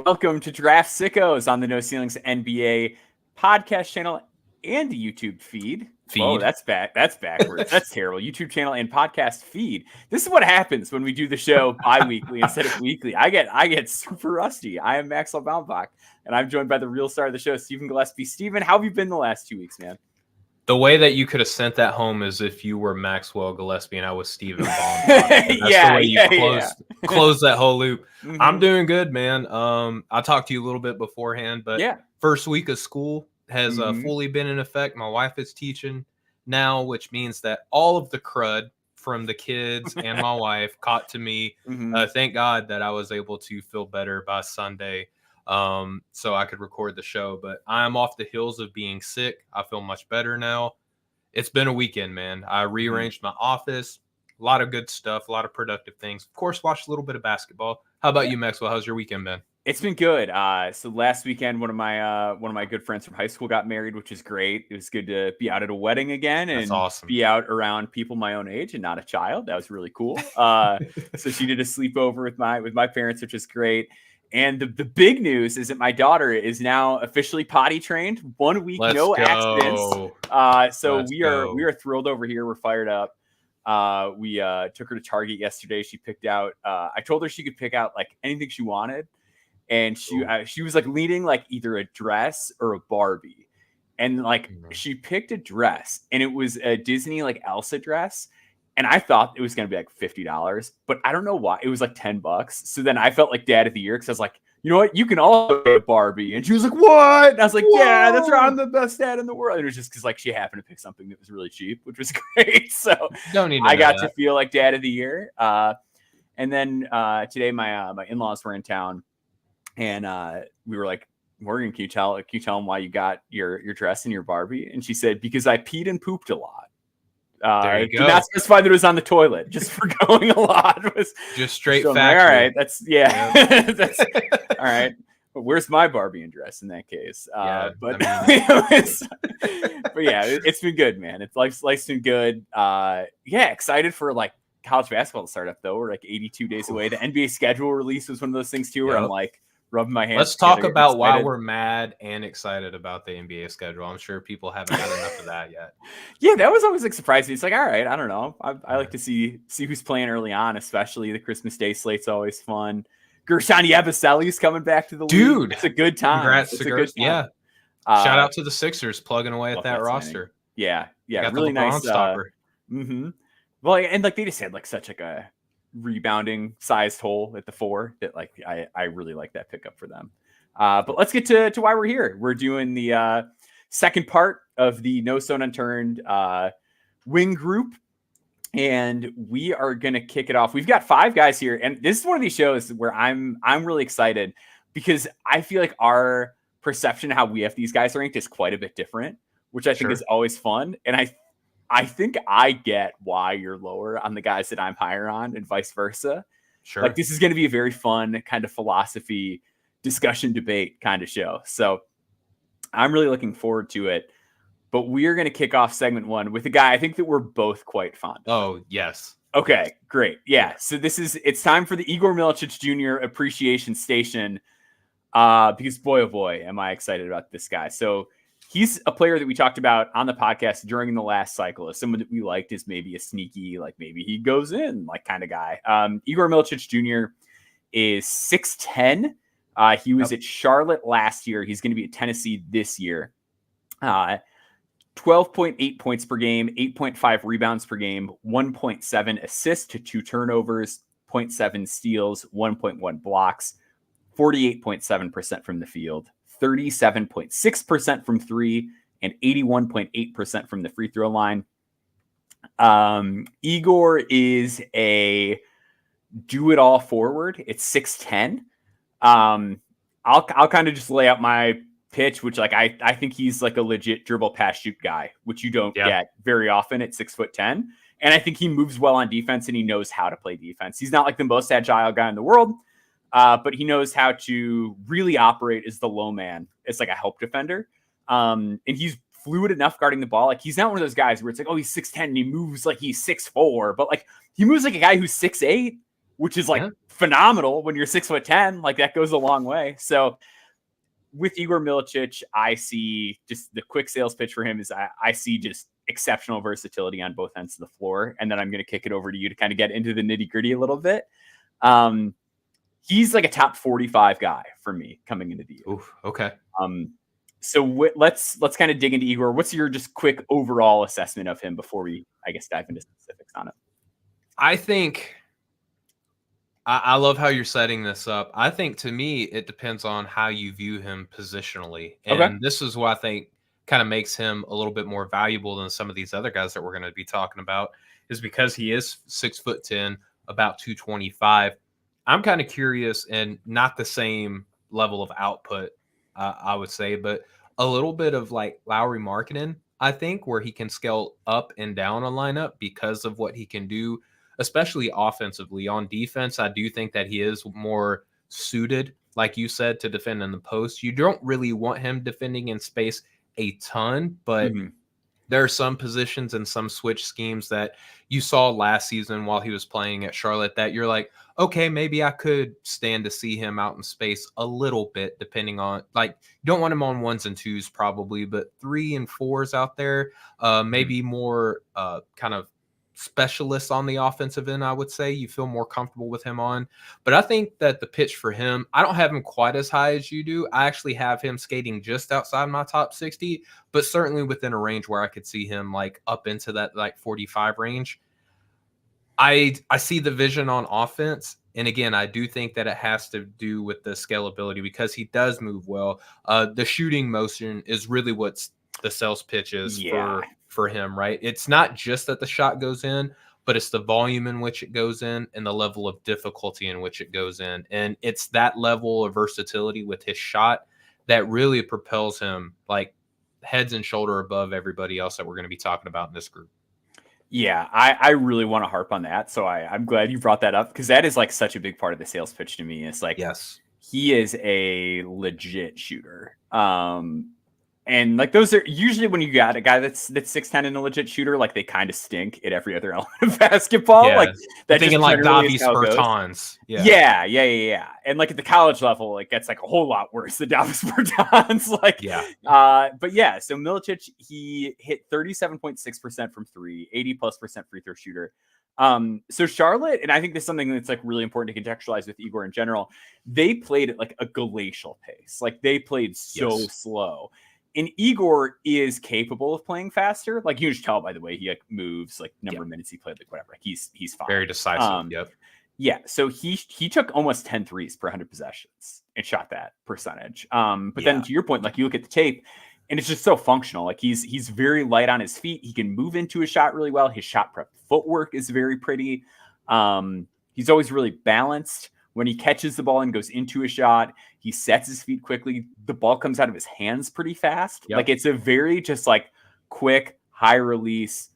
Welcome to Draft Sickos on the No Ceilings NBA podcast channel and YouTube feed. Whoa, that's backwards. That's terrible. YouTube channel and podcast feed. This is what happens when we do the show bi-weekly instead of weekly. I get super rusty. I am Maxwell Baumbach, and I'm joined by the real star of the show, Stephen Gillespie. Stephen, how have you been the last 2 weeks, man? The way that you could have sent that home is if you were Maxwell Gillespie and I was Stephen Baumbach. That's the way you close that whole loop. Mm-hmm. I'm doing good, man. I talked to you a little bit beforehand, but first week of school has fully been in effect. My wife is teaching now, which means that all of the crud from the kids and my wife caught to me. Thank God that I was able to feel better by Sunday. So I could record the show, but I'm off the heels of being sick. I feel much better now. It's been a weekend, man. I rearranged my office, a lot of good stuff, a lot of productive things. Of course, watched a little bit of basketball. How about you, Maxwell? How's your weekend been? It's been good. So last weekend, one of my good friends from high school got married, which is great. It was good to be out at a wedding again and be out around people my own age and not a child. That was really cool. So she did a sleepover with my parents, which is great. And the big news is that my daughter is now officially potty trained. 1 week, no accidents. So we are thrilled over here. We're fired up. We took her to Target yesterday. She picked out. I told her she could pick out like anything she wanted, and she was like leading like either a dress or a Barbie, and like she picked a dress, and it was a Disney like Elsa dress. And I thought it was going to be like $50, but I don't know why. It was like $10. So then I felt like dad of the year because I was like, you know what? You can also get a Barbie. And she was like, what? And I was like, yeah, that's right. I'm the best dad in the world. And it was just because like she happened to pick something that was really cheap, which was great. So I got to feel like dad of the year. And then today my in-laws were in town, and we were like, Morgan, can you tell them why you got your dress and your Barbie? And she said, because I peed and pooped a lot. Did not specify that it was on the toilet, just for going a lot. Was just straight fact. Like, all right, that's that's all right. But where's my Barbie dress in that case? But it's been good, man. Life's been good. Excited for like college basketball to start up though. We're like 82 days away. The NBA schedule release was one of those things too, where I'm like rubbing my hands. Let's talk about why we're mad and excited about the NBA schedule. I'm sure people haven't had enough of that yet. Yeah, that was always like surprising. It's like, all right, I don't know. I like to see who's playing early on, especially the Christmas Day slate's always fun. Gershon Yabusele's coming back to the league. It's a good time. Congrats to Gershon. Yeah. Shout out to the Sixers plugging away at that roster. Yeah, really nice. Well, and like they just had like such like a rebounding sized hole at the 4 that like I really like that pickup for them. But let's get to why we're here. We're doing the second part of the No Stone Unturned wing group, and we are gonna kick it off. We've got 5 guys here, and this is one of these shows where I'm really excited because I feel like our perception of how we have these guys ranked is quite a bit different, which I think is always fun. And I think I get why you're lower on the guys that I'm higher on and vice versa. Sure. Like this is going to be a very fun kind of philosophy discussion debate kind of show. So I'm really looking forward to it. But we're going to kick off segment 1 with a guy I think that we're both quite fond of. Oh, yes. Okay, great. Yeah. So it's time for the Igor Milicic Jr. appreciation station. Because boy, oh boy, am I excited about this guy. So he's a player that we talked about on the podcast during the last cycle as someone that we liked as maybe a sneaky, like maybe he goes in like kind of guy. Igor Milicic Jr. is 6'10". He was at Charlotte last year. He's going to be at Tennessee this year. 12.8 points per game, 8.5 rebounds per game, 1.7 assists to 2 turnovers, 0.7 steals, 1.1 blocks, 48.7% from the field, 37.6% from 3, and 81.8% from the free throw line. Igor is a do-it-all forward. It's 6'10". I'll kind of just lay out my pitch, which like I think he's like a legit dribble pass shoot guy, which you don't get very often at 6'10". And I think he moves well on defense and he knows how to play defense. He's not like the most agile guy in the world, but he knows how to really operate as the low man. It's like a help defender. And he's fluid enough guarding the ball. Like he's not one of those guys where it's like, oh, he's 6'10" and he moves like he's 6'4", but like he moves like a guy who's 6'8", which is like phenomenal when you're 6'10". Like that goes a long way. So with Igor Milicic, I see just the quick sales pitch for him is I see just exceptional versatility on both ends of the floor. And then I'm going to kick it over to you to kind of get into the nitty gritty a little bit. He's like a top 45 guy for me coming into the year. Oof, okay. So let's kind of dig into Igor. What's your just quick overall assessment of him before we, I guess, dive into specifics on it? I think I love how you're setting this up. I think to me, it depends on how you view him positionally. And this is what I think kind of makes him a little bit more valuable than some of these other guys that we're going to be talking about, is because he is 6'10", about 225. I'm kind of curious, and not the same level of output, I would say, but a little bit of like Lauri Markkanen, I think, where he can scale up and down a lineup because of what he can do, especially offensively. On defense, I do think that he is more suited, like you said, to defend in the post. You don't really want him defending in space a ton, but there are some positions and some switch schemes that you saw last season while he was playing at Charlotte that you're like, okay, maybe I could stand to see him out in space a little bit, depending on, like, you don't want him on 1s and 2s probably, but 3 and 4s out there, maybe more kind of specialists on the offensive end, I would say you feel more comfortable with him on. But I think that the pitch for him, I don't have him quite as high as you do. I actually have him skating just outside my top 60, but certainly within a range where I could see him like up into that like 45 range. I see the vision on offense. And again, I do think that it has to do with the scalability because he does move well. The shooting motion is really what's the sales pitch is for him, right? It's not just that the shot goes in, but it's the volume in which it goes in and the level of difficulty in which it goes in. And it's that level of versatility with his shot that really propels him like heads and shoulder above everybody else that we're going to be talking about in this group. Yeah, I really want to harp on that. So I'm glad you brought that up because that is like such a big part of the sales pitch to me. It's like, he is a legit shooter. And like those are usually when you got a guy that's 6'10" and a legit shooter, like they kind of stink at every other element of basketball. Yeah. Like that, thinking like Davis Bertans. Yeah. And like at the college level, like that's like a whole lot worse than Davis Bertans. Like, but yeah. So Milicic, he hit 37.6% from 3, 80+% free throw shooter. So Charlotte, and I think this is something that's like really important to contextualize with Igor in general. They played at like a glacial pace. Like they played so slow. And Igor is capable of playing faster. Like you can just tell by the way he like moves, like number of minutes he played, like whatever. Like he's fine. Very decisive. Yeah. So he took almost 10 threes per 100 possessions and shot that percentage. But then to your point, like you look at the tape and it's just so functional. Like he's very light on his feet. He can move into a shot really well. His shot prep footwork is very pretty. He's always really balanced. When he catches the ball and goes into a shot, he sets his feet quickly. The ball comes out of his hands pretty fast. Like it's a very just like quick, high release,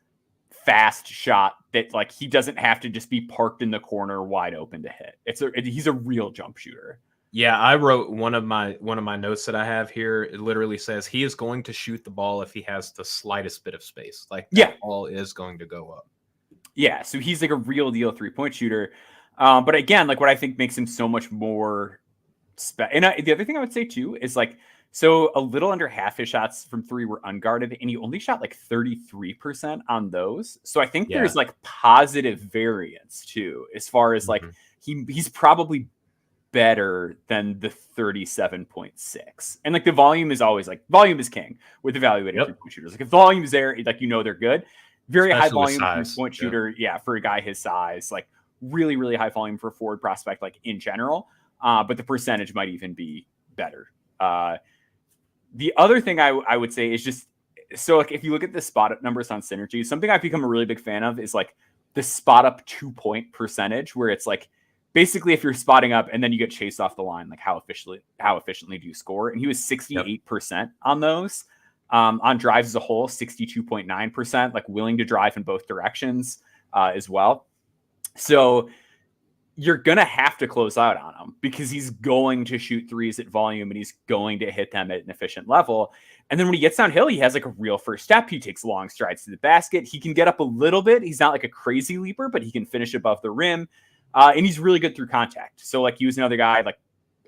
fast shot that like he doesn't have to just be parked in the corner wide open to hit. He's a real jump shooter. Yeah, I wrote one of my notes that I have here. It literally says he is going to shoot the ball if he has the slightest bit of space. Like that ball is going to go up. Yeah, so he's like a real deal 3-point shooter. But again, like what I think makes him so much more and the other thing I would say too is like, so a little under half his shots from 3 were unguarded and he only shot like 33% on those. So I think there's like positive variance too, as far as like he's probably better than the 37.6. And like the volume is always like volume is king with evaluating 3-point shooters. Like if volume is there, like, you know, they're good. Very especially high volume 3-point shooter. Yeah. For a guy his size, like really, really high volume for a forward prospect, like in general. But the percentage might even be better. The other thing I would say is just, so like if you look at the spot up numbers on Synergy, something I've become a really big fan of is like the spot up 2-point percentage, where it's like basically if you're spotting up and then you get chased off the line, like how efficiently do you score? And he was 68% on those. On drives as a whole, 62.9%, like willing to drive in both directions as well. So you're going to have to close out on him because he's going to shoot threes at volume and he's going to hit them at an efficient level. And then when he gets downhill, he has like a real first step. He takes long strides to the basket. He can get up a little bit. He's not like a crazy leaper, but he can finish above the rim. And he's really good through contact. So like he was another guy like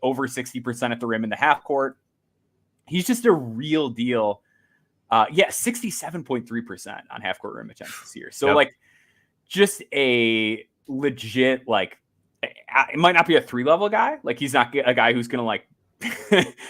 over 60% at the rim in the half court. He's just a real deal. 67.3% on half court rim attempts this year. So like just a legit, like, it might not be a 3-level guy. Like he's not a guy who's going to like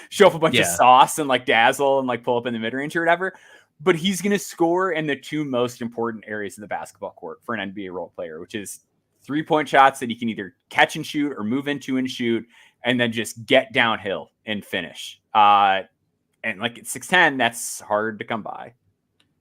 show up a bunch of sauce and like dazzle and like pull up in the mid range or whatever, but he's going to score in the two most important areas of the basketball court for an NBA role player, which is 3-point shots that he can either catch and shoot or move into and shoot, and then just get downhill and finish. And like at 6'10", that's hard to come by.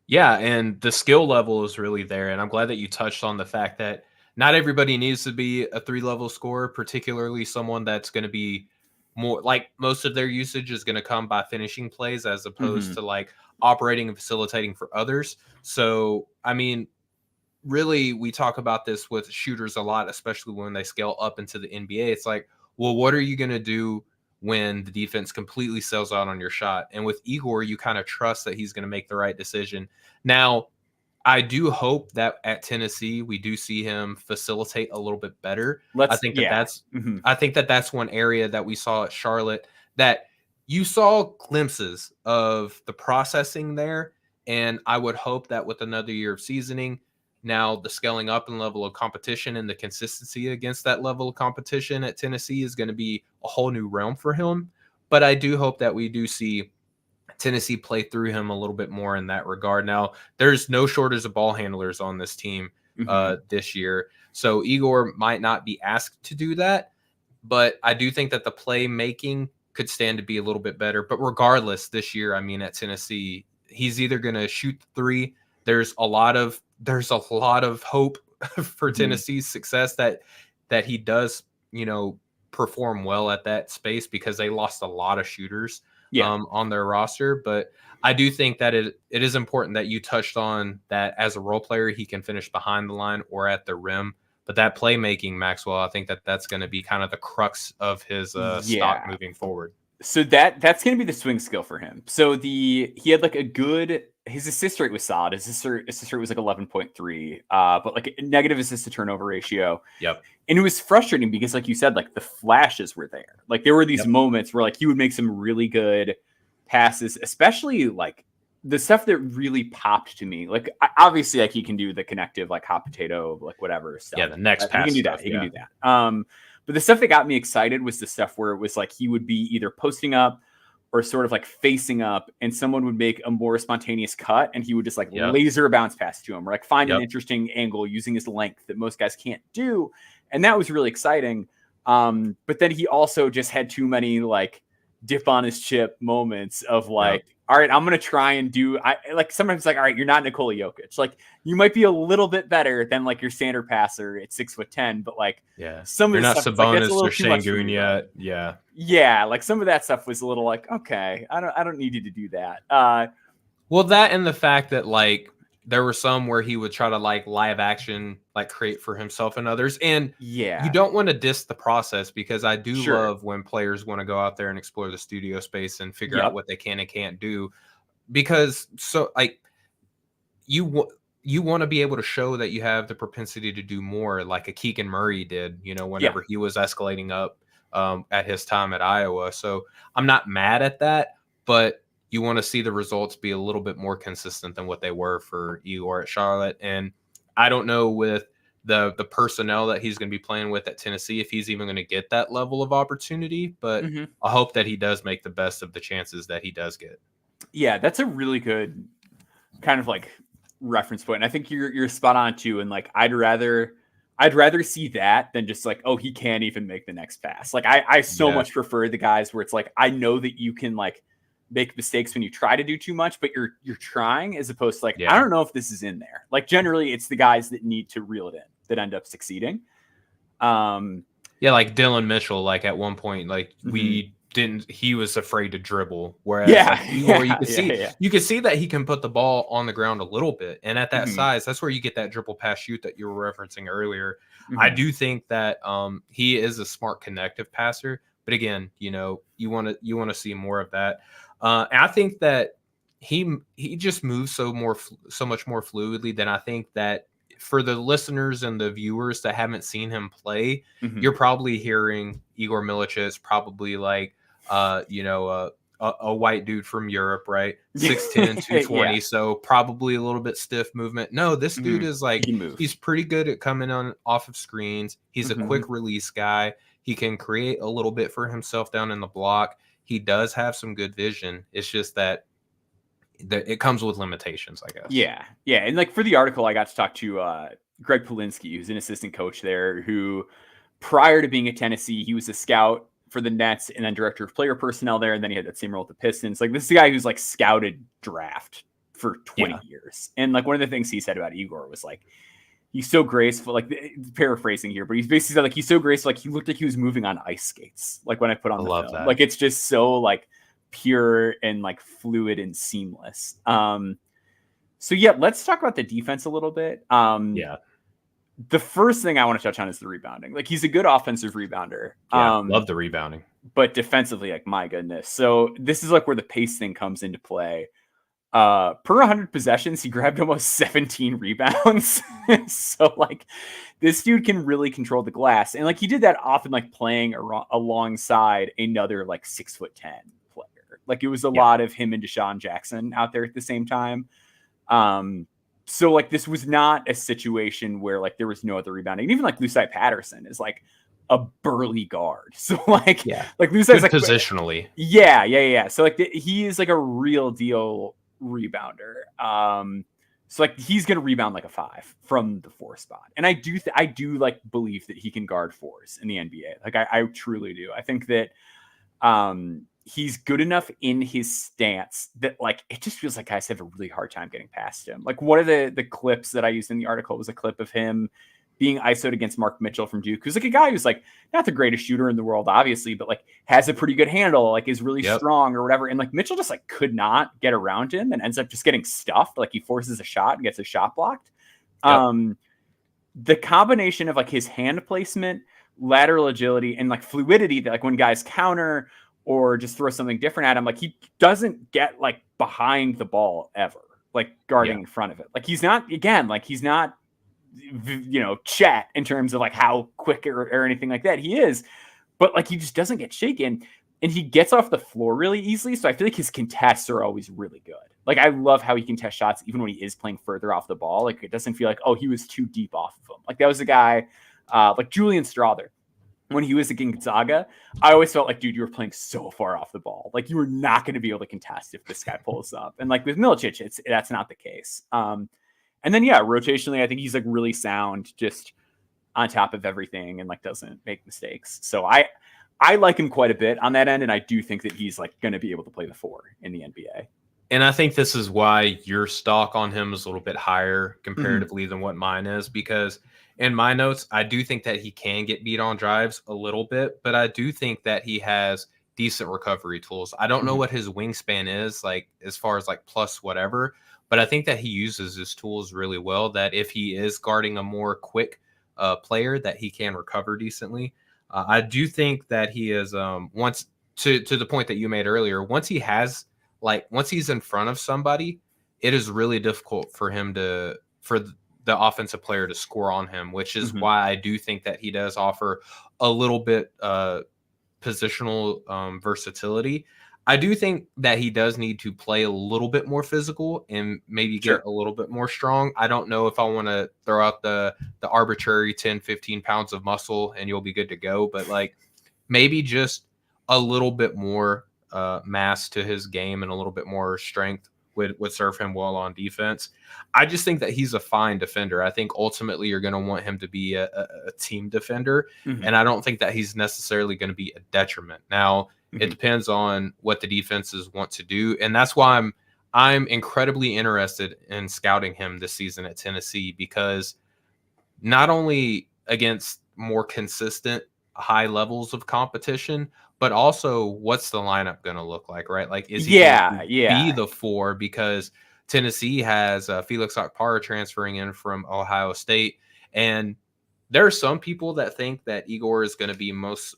Yeah, and the skill level is really there. And I'm glad that you touched on the fact that not everybody needs to be a 3-level scorer, particularly someone that's going to be more like most of their usage is going to come by finishing plays as opposed to like operating and facilitating for others. So, I mean, really, we talk about this with shooters a lot, especially when they scale up into the NBA. It's like, well, what are you going to do when the defense completely sells out on your shot? And with Igor, you kind of trust that he's going to make the right decision. Now, I do hope that at Tennessee, we do see him facilitate a little bit better. I think that that's one area that we saw at Charlotte that you saw glimpses of the processing there. And I would hope that with another year of seasoning, now the scaling up in level of competition and the consistency against that level of competition at Tennessee is going to be a whole new realm for him. But I do hope that we do see Tennessee play through him a little bit more in that regard. Now, there's no shortage of ball handlers on this team this year. So Igor might not be asked to do that, but I do think that the playmaking could stand to be a little bit better. But regardless, this year, I mean, at Tennessee, he's either going to shoot the three. There's a lot of hope for Tennessee's success that he does, perform well at that space because they lost a lot of shooters on their roster. But I do think that it is important that you touched on that as a role player, he can finish behind the line or at the rim. But that playmaking, Maxwell, I think that that's going to be kind of the crux of his stock moving forward. So that's going to be the swing skill for him. So he had like his assist rate was solid. His assist rate was like 11.3, but like a negative assist to turnover ratio. Yep. And it was frustrating because, like you said, like the flashes were there. Like there were these moments where like he would make some really good passes, especially like the stuff that really popped to me. Like obviously, like he can do the connective, like hot potato, like whatever stuff. Yeah, the next pass. He can do that. But the stuff that got me excited was the stuff where it was like he would be either posting up or sort of like facing up, and someone would make a more spontaneous cut, and he would just like laser a bounce pass to him, or like find an interesting angle using his length that most guys can't do. And that was really exciting. But then he also just had too many like dip on his chip moments of like, all right, I'm going to try and do, like sometimes like, all right, you're not Nikola Jokic. Like you might be a little bit better than like your standard passer at 6'10", but like some you're of the not stuff, Sabonis like, or Şengün yet. Yeah. Like some of that stuff was a little like, okay, I don't need you to do that. Well, that and the fact that like there were some where he would try to like live action, like create for himself and others. And you don't want to diss the process because I do love when players want to go out there and explore the studio space and figure out what they can and can't do, because so like you want to be able to show that you have the propensity to do more, like a Keegan Murray did, whenever he was escalating up at his time at Iowa. So I'm not mad at that, but you want to see the results be a little bit more consistent than what they were for Igor at Charlotte. And I don't know with the personnel that he's going to be playing with at Tennessee if he's even going to get that level of opportunity. But I hope that he does make the best of the chances that he does get. Yeah, that's a really good kind of like reference point. And I think you're spot on too. And like I'd rather see that than just like, oh, he can't even make the next pass. Like I so much prefer the guys where it's like I know that you can like make mistakes when you try to do too much, but you're trying, as opposed to like, I don't know if this is in there. Like generally it's the guys that need to reel it in that end up succeeding. Like Dylan Mitchell, like at one point, like he was afraid to dribble. Whereas you can see that he can put the ball on the ground a little bit. And at that size, that's where you get that dribble pass shoot that you were referencing earlier. I do think that he is a smart connective passer, but again, you want to see more of that. And I think that he just moves so much more fluidly than I think that for the listeners and the viewers that haven't seen him play, Mm-hmm. you're probably hearing Igor Milicic, probably like, a white dude from Europe, right? 6'10", 220, Yeah. so probably a little bit stiff movement. No, this dude is like, he's pretty good at coming on off of screens. He's a quick release guy. He can create a little bit for himself down in the block. He does have some good vision. It's just that it comes with limitations, I guess. Yeah. And like for the article, I got to talk to Greg Polinsky, who's an assistant coach there, who prior to being at Tennessee, he was a scout for the Nets and then director of player personnel there. And then he had that same role at the Pistons. Like, this is a guy who's like scouted draft for 20 years. And like one of the things he said about Igor was like, he's so graceful, like paraphrasing here, but he's basically said like, he's so graceful. Like he looked like he was moving on ice skates. Like when I put on the film, like it's just so like pure and like fluid and seamless. So yeah, let's talk about the defense a little bit. The first thing I want to touch on is the rebounding. Like he's a good offensive rebounder. Love the rebounding. But defensively, like my goodness. So this is like where the pace thing comes into play. Per 100 possessions, he grabbed almost 17 rebounds. So like this dude can really control the glass. And like he did that often, like playing alongside another like 6'10" player. Like it was a lot of him and Deshaun Jackson out there at the same time. So like this was not a situation where like there was no other rebounding. And even like Lucite Patterson is like a burly guard. So like Lucite's like positionally. Yeah. So like he is like a real deal rebounder. So like he's gonna rebound like a 5 from the 4 spot. And I do like believe that he can guard 4s in the NBA. Like I truly do. I think that he's good enough in his stance that like it just feels like guys have a really hard time getting past him. Like one of the clips that I used in the article was a clip of him being ISO'd against Mark Mitchell from Duke, who's like a guy who's like not the greatest shooter in the world, obviously, but like has a pretty good handle, like is really strong or whatever. And like Mitchell just like could not get around him and ends up just getting stuffed. Like he forces a shot and gets a shot blocked. The combination of like his hand placement, lateral agility, and like fluidity that like when guys counter or just throw something different at him, like he doesn't get like behind the ball ever, like guarding in front of it. Like he's not, Chet in terms of like how quick or anything like that he is, but like he just doesn't get shaken and he gets off the floor really easily. So I feel like his contests are always really good. Like I love how he can test shots even when he is playing further off the ball. Like it doesn't feel like, oh, he was too deep off of him. Like that was a guy like Julian Strother. When he was against Gonzaga, I always felt like, dude, you were playing so far off the ball. Like you were not going to be able to contest if this guy pulls up. And like with Milicic, that's not the case. And then, rotationally, I think he's like really sound, just on top of everything and like doesn't make mistakes. So I like him quite a bit on that end. And I do think that he's like going to be able to play the 4 in the NBA. And I think this is why your stock on him is a little bit higher comparatively than what mine is, because in my notes, I do think that he can get beat on drives a little bit, but I do think that he has decent recovery tools. I don't know what his wingspan is, like as far as like plus whatever, but I think that he uses his tools really well, that if he is guarding a more quick player, that he can recover decently. I do think that he is, once to the point that you made earlier, once he's in front of somebody, it is really difficult for him for the offensive player to score on him, which is why I do think that he does offer a little bit positional versatility. I do think that he does need to play a little bit more physical and maybe get a little bit more strong. I don't know if I want to throw out the arbitrary 10, 15 pounds of muscle and you'll be good to go, but like maybe just a little bit more mass to his game and a little bit more strength would serve him well on defense. I just think that he's a fine defender. I think ultimately you're going to want him to be a team defender, and I don't think that he's necessarily going to be a detriment. Now, it depends on what the defenses want to do, and that's why I'm incredibly interested in scouting him this season at Tennessee, because not only against more consistent high levels of competition, but also what's the lineup going to look like, right? Like, is he going to be the 4? Because Tennessee has Felix Okpara transferring in from Ohio State, and there are some people that think that Igor is going to be most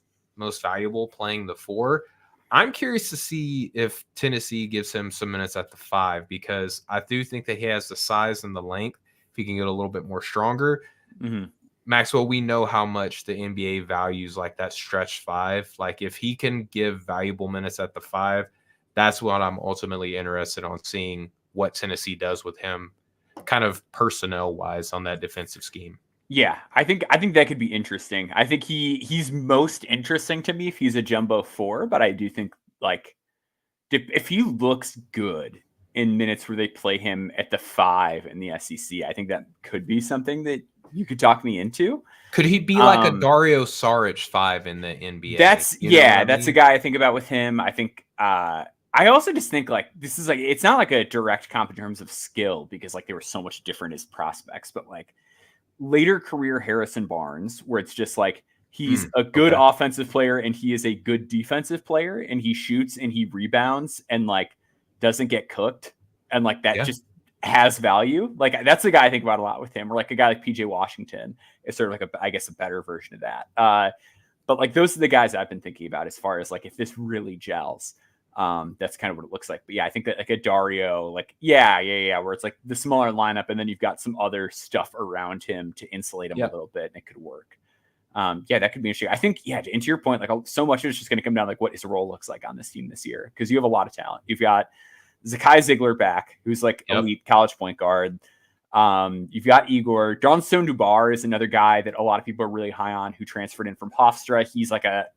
valuable playing the 4. I'm curious to see if Tennessee gives him some minutes at the 5, because I do think that he has the size and the length. If he can get a little bit more stronger. Mm-hmm. Maxwell, we know how much the NBA values like that stretch 5. Like if he can give valuable minutes at the 5, that's what I'm ultimately interested on seeing what Tennessee does with him kind of personnel wise on that defensive scheme. Yeah, I think that could be interesting. I think he's most interesting to me if he's a jumbo 4, but I do think like if he looks good in minutes where they play him at the 5 in the SEC, I think that could be something that you could talk me into. Could he be like a Dario Saric 5 in the NBA? That's a guy I think about with him. I think I also just think like this is like it's not like a direct comp in terms of skill because like they were so much different as prospects, but like later career Harrison Barnes, where it's just like he's a good offensive player and he is a good defensive player and he shoots and he rebounds and like doesn't get cooked and like that just has value. Like that's the guy I think about a lot with him, or like a guy like PJ Washington is sort of like a better version of that. But like those are the guys I've been thinking about as far as like if this really gels. That's kind of what it looks like. But yeah, I think that like a Dario, like where it's like the smaller lineup and then you've got some other stuff around him to insulate him a little bit and it could work. That could be interesting. I think, to your point, like so much of it's just going to come down like what his role looks like on this team this year because you have a lot of talent. You've got Zakai Ziegler back, who's like elite college point guard. You've got Igor. Johnstone Dubar is another guy that a lot of people are really high on who transferred in from Hofstra. He's like a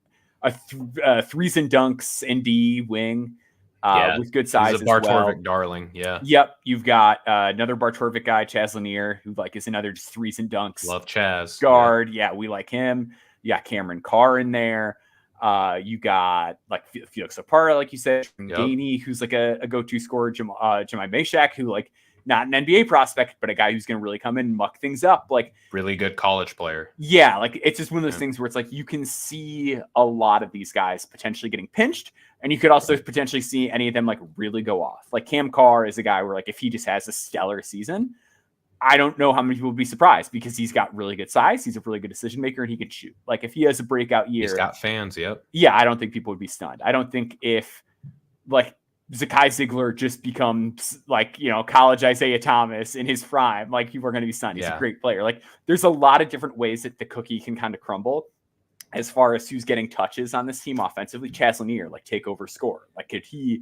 threes and dunks ND wing with good size. He's a Bartorvik darling. Yeah. Yep. You've got another Bartorvik guy, Chaz Lanier, who like is another just threes and dunks. Love Chaz. Guard. Yeah, we like him. You got Cameron Carr in there. You got like Felix Opara, like you said, Gainey, who's like a go-to scorer, Jemai Meshach, who like not an NBA prospect, but a guy who's going to really come in and muck things up. Like really good college player. Yeah. Like it's just one of those things where it's like, you can see a lot of these guys potentially getting pinched and you could also potentially see any of them like really go off. Like Cam Carr is a guy where like, if he just has a stellar season, I don't know how many people would be surprised because he's got really good size. He's a really good decision maker and he can shoot. Like if he has a breakout year, he's got fans. Yep. Yeah. I don't think people would be stunned. I don't think if like, Zakai Ziegler just becomes like, college Isaiah Thomas in his prime. Like people are going to be stunned. He's a great player. Like there's a lot of different ways that the cookie can kind of crumble as far as who's getting touches on this team offensively. Chaz Lanier, like take over score. Like could he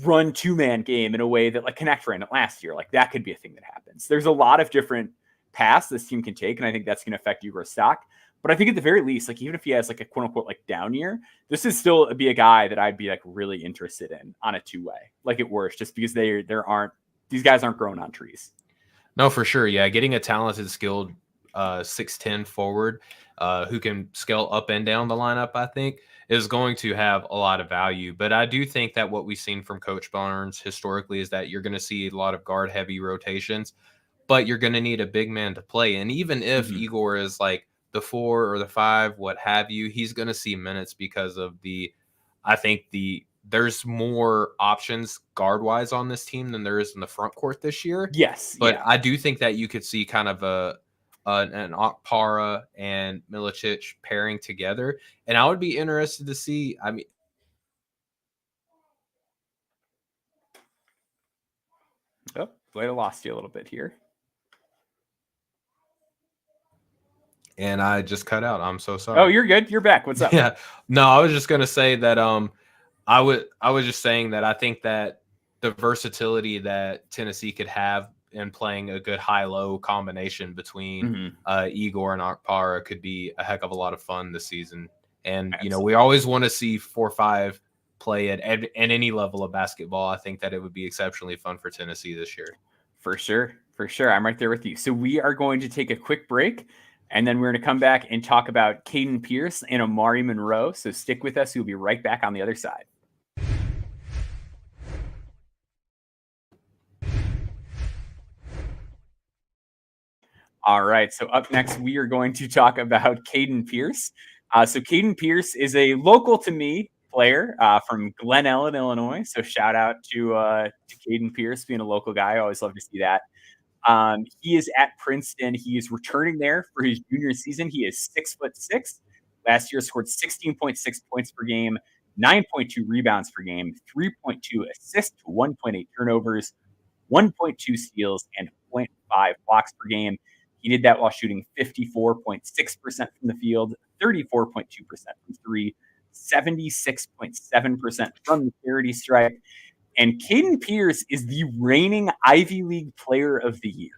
run 2-man game in a way that like Connect ran it last year? Like that could be a thing that happens. There's a lot of different paths this team can take. And I think that's going to affect Igor's stock. But I think at the very least, like even if he has like a quote unquote like down year, this is still be a guy that I'd be like really interested in on a 2-way, like at worst, just because these guys aren't growing on trees. No, for sure. Yeah. Getting a talented, skilled 6'10" forward who can scale up and down the lineup, I think is going to have a lot of value. But I do think that what we've seen from Coach Barnes historically is that you're going to see a lot of guard heavy rotations, but you're going to need a big man to play. And even if Igor is like the 4 or the 5, what have you, he's going to see minutes because of there's more options guard wise on this team than there is in the front court this year. Yes. But I do think that you could see kind of an Okpara and Milicic pairing together. And I would be interested to see, Might have lost you a little bit here. And I just cut out. I'm so sorry. Oh, you're good. You're back. What's up? Yeah. No, I was just going to say that I was just saying that I think that the versatility that Tennessee could have in playing a good high-low combination between Igor and Okpara could be a heck of a lot of fun this season. And, we always want to see 4-5 play at any level of basketball. I think that it would be exceptionally fun for Tennessee this year. For sure. I'm right there with you. So we are going to take a quick break. And then we're going to come back and talk about Caden Pierce and Amarri Monroe. So stick with us. We'll be right back on the other side. All right. So up next, we are going to talk about Caden Pierce. So Caden Pierce is a local to me player from Glen Ellen, Illinois. So shout out to Caden Pierce being a local guy. I always love to see that. He is at Princeton. He is returning there for his junior season. He is 6'6". Last year scored 16.6 points per game, 9.2 rebounds per game, 3.2 assists, 1.8 turnovers, 1.2 steals, and blocks per game. He did that while shooting 54.6% from the field, 34.2% from three, 76.7% from the charity stripe. And Caden Pierce is the reigning Ivy League Player of the Year.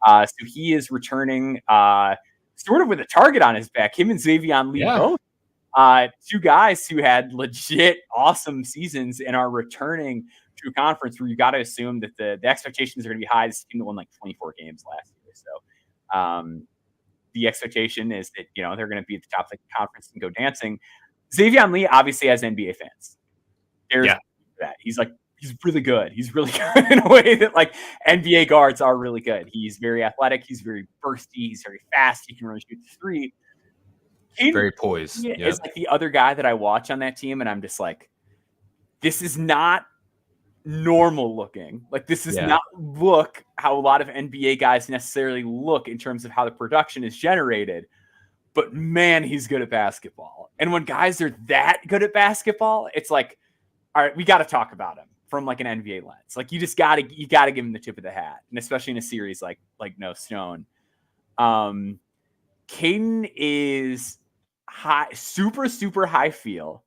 So he is returning sort of with a target on his back. Him and Xavion Lee both. Two guys who had legit awesome seasons and are returning to a conference where you got to assume that the expectations are going to be high. This team won like 24 games last year. So the expectation is that, they're going to be at the top of the conference and go dancing. Xavion Lee obviously has NBA fans. There's that. He's really good. He's really good in a way that like NBA guards are really good. He's very athletic. He's very bursty. He's very fast. He can really shoot the three. He's very poised. It's like the other guy that I watch on that team, and I'm just like, this is not normal looking. Like this is not look how a lot of NBA guys necessarily look in terms of how the production is generated. But man, he's good at basketball. And when guys are that good at basketball, it's like, all right, we got to talk about him from like an NBA lens. Like you got to give him the tip of the hat, and especially in a series like No Stone. Caden is high, super high feel.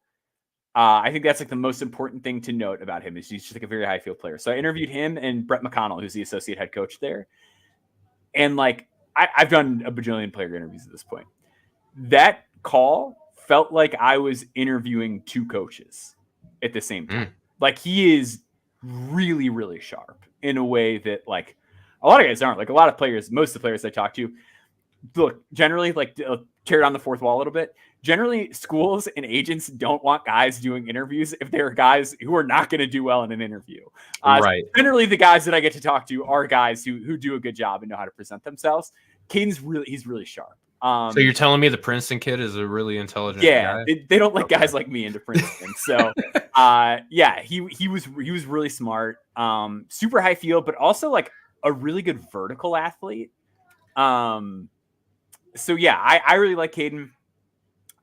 I think that's like the most important thing to note about him is he's just like a very high field player. So I interviewed him and Brett McConnell, who's the associate head coach there. And like, I've done a bajillion player interviews at this point. That call felt like I was interviewing two coaches at the same time. Like he is really, really sharp in a way that like a lot of guys aren't. Like a lot of players, most of the players I talk to, look, generally like tear down the fourth wall a little bit. Generally, schools and agents don't want guys doing interviews if they're guys who are not going to do well in an interview. Right. So generally, the guys that I get to talk to are guys who do a good job and know how to present themselves. Caden's he's really sharp. So you're telling me the Princeton kid is a really intelligent guy? They don't let guys like me into Princeton. So he was really smart, super high field, but also like a really good vertical athlete. So yeah, I really like Caden.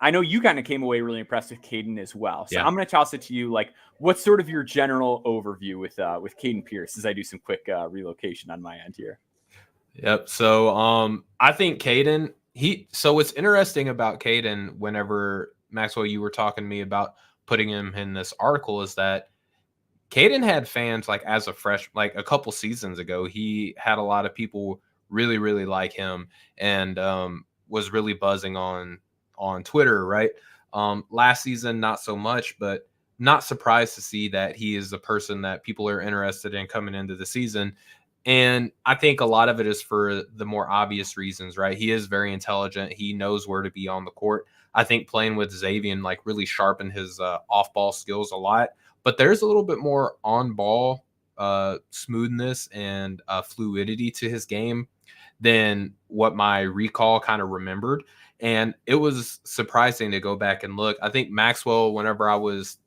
I know you kind of came away really impressed with Caden as well. So I'm going to toss it to you. Like, what's sort of your general overview with Caden Pierce as I do some quick relocation on my end here? Yep. So I think Caden, so what's interesting about Caden, whenever Maxwell, you were talking to me about putting him in this article, is that Caden had fans like as a like a couple seasons ago. He had a lot of people really, really like him and was really buzzing on Twitter, right? Last season, not so much, but not surprised to see that he is a person that people are interested in coming into the season. And I think a lot of it is for the more obvious reasons, right? He is very intelligent. He knows where to be on the court. I think playing with Xavion like really sharpened his off-ball skills a lot, but there's a little bit more on-ball smoothness and fluidity to his game than what my recall kind of remembered. And it was surprising to go back and look. I think Maxwell, whenever I was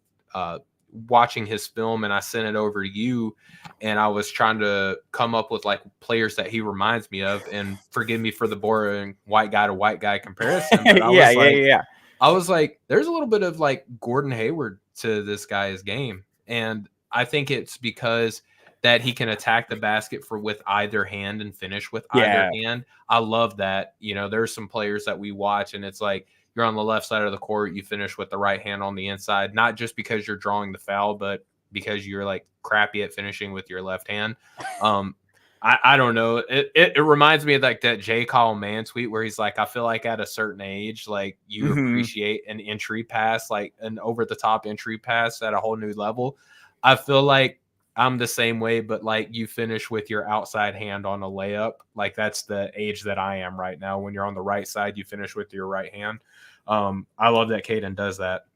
watching his film and I sent it over to you and I was trying to come up with like players that he reminds me of, and forgive me for the boring white guy to white guy comparison. But I was like, there's a little bit of like Gordon Hayward to this guy's game. And I think it's because that he can attack the basket with either hand and finish with either hand. I love that. There's some players that we watch and it's like, you're on the left side of the court, you finish with the right hand on the inside, not just because you're drawing the foul, but because you're like crappy at finishing with your left hand. I don't know. It reminds me of like that J. Kyle Mann tweet where he's like, I feel like at a certain age, like you appreciate an entry pass, like an over the top entry pass at a whole new level. I feel like I'm the same way, but like you finish with your outside hand on a layup. Like that's the age that I am right now. When you're on the right side, you finish with your right hand. I love that Caden does that.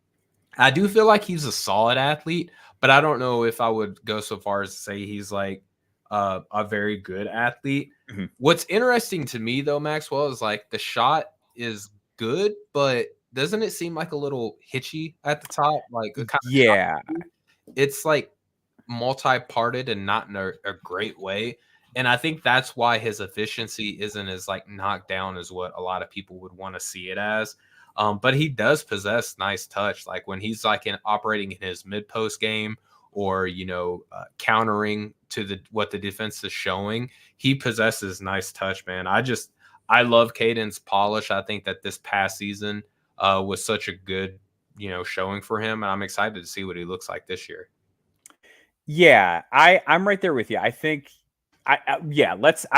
I do feel like he's a solid athlete, but I don't know if I would go so far as to say he's like a very good athlete. What's interesting to me though, Maxwell, is like the shot is good, but doesn't it seem like a little hitchy at the top? Like it's like multi-parted and not in a great way. And I think that's why his efficiency isn't as like knocked down as what a lot of people would want to see it as. But he does possess nice touch. Like when he's like operating in his mid-post game or, countering to what the defense is showing. He possesses nice touch, man. I love Caden's polish. I think that this past season was such a good, showing for him. And I'm excited to see what he looks like this year. Yeah, I'm right there with you. I think I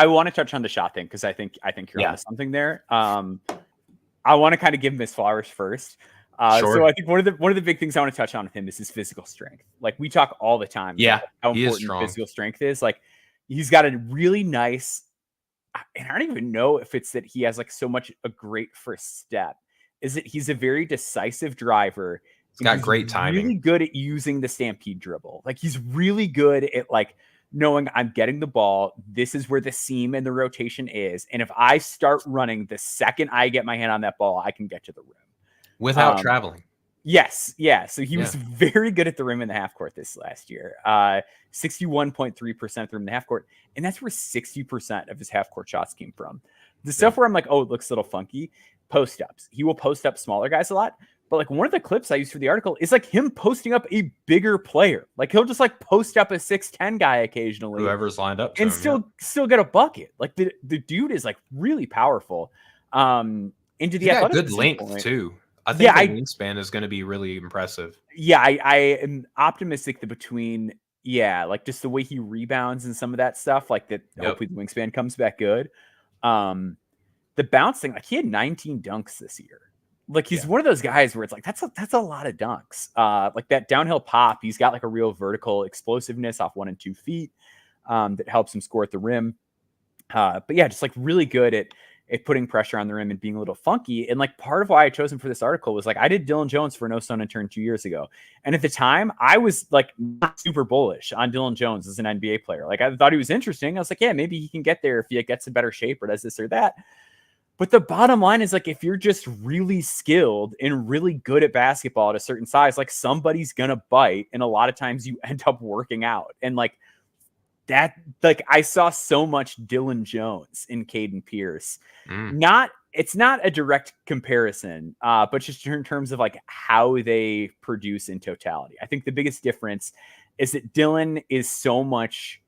want to touch on the shot thing because I think you're onto something there. I want to kind of give him his flowers first. Sure. So I think one of the big things I want to touch on with him is his physical strength. Like we talk all the time about how important physical strength is. Like he's got a really nice, and I don't even know if it's that he has like so much a great first step, is that he's a very decisive driver. He's got great timing. Really good at using the stampede dribble. Like he's really good at like knowing I'm getting the ball. This is where the seam and the rotation is. And if I start running the second I get my hand on that ball, I can get to the rim. Without traveling. Yes. Yeah. So he was very good at the rim in the half court this last year. 61.3% at the rim in the half court. And that's where 60% of his half court shots came from. The stuff where I'm like, oh, it looks a little funky. Post ups. He will post up smaller guys a lot. But like one of the clips I used for the article is like him posting up a bigger player. Like he'll just like post up a 6'10" guy occasionally. Whoever's lined up. And still get a bucket. Like the dude is like really powerful. Into the athletic good length too. I think the wingspan is going to be really impressive. Yeah, I am optimistic that between like just the way he rebounds and some of that stuff, like that hopefully the wingspan comes back good. The bounce thing, like he had 19 dunks this year. Like he's one of those guys where it's like that's a lot of dunks. Like that downhill pop, he's got like a real vertical explosiveness off 1 and 2 feet that helps him score at the rim. But yeah, just like really good at putting pressure on the rim and being a little funky. And like part of why I chose him for this article was like I did Dylan Jones for No Stone Unturned 2 years ago. And at the time I was like not super bullish on Dylan Jones as an NBA player. Like I thought he was interesting. I was like, yeah, maybe he can get there if he gets in better shape or does this or that. But the bottom line is like, if you're just really skilled and really good at basketball at a certain size, like somebody's going to bite. And a lot of times you end up working out. And like that, like I saw so much Dylan Jones in Caden Pierce. It's not a direct comparison, but just in terms of like how they produce in totality. I think the biggest difference is that Dylan is so much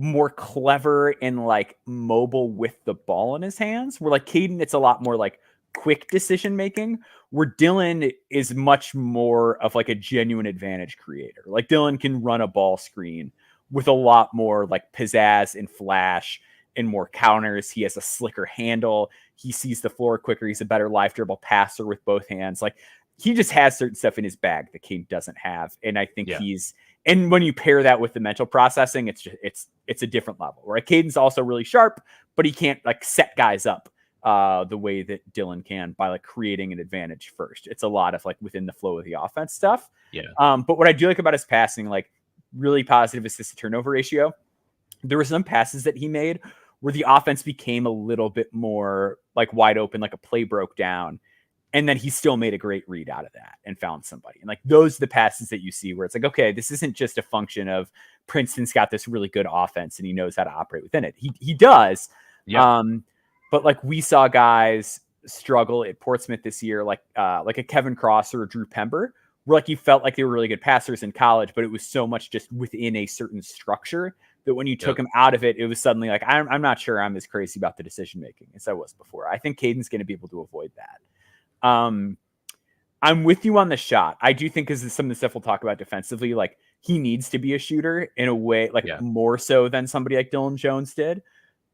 more clever and like mobile with the ball in his hands. Where like Caden, it's a lot more like quick decision making, where Dylan is much more of like a genuine advantage creator. Like Dylan can run a ball screen with a lot more like pizzazz and flash and more counters. He has a slicker handle. He sees the floor quicker. He's a better live dribble passer with both hands. Like he just has certain stuff in his bag that Caden doesn't have. And I think and when you pair that with the mental processing, it's a different level, right? Caden's also really sharp, but he can't like set guys up the way that Dylan can by like creating an advantage first. It's a lot of like within the flow of the offense stuff. But what I do like about his passing, like really positive assist to turnover ratio. There were some passes that he made where the offense became a little bit more like wide open, like a play broke down. And then he still made a great read out of that and found somebody. And like those are the passes that you see where it's like, okay, this isn't just a function of Princeton's got this really good offense and he knows how to operate within it. He does. But like we saw guys struggle at Portsmouth this year, like a Kevin Cross or a Drew Pember, where like you felt like they were really good passers in college, but it was so much just within a certain structure that when you took him out of it, it was suddenly like, I'm not sure I'm as crazy about the decision making as I was before. I think Caden's going to be able to avoid that. I'm with you on the shot. I do think because some of the stuff we'll talk about defensively, like he needs to be a shooter in a way, like more so than somebody like Dylan Jones did.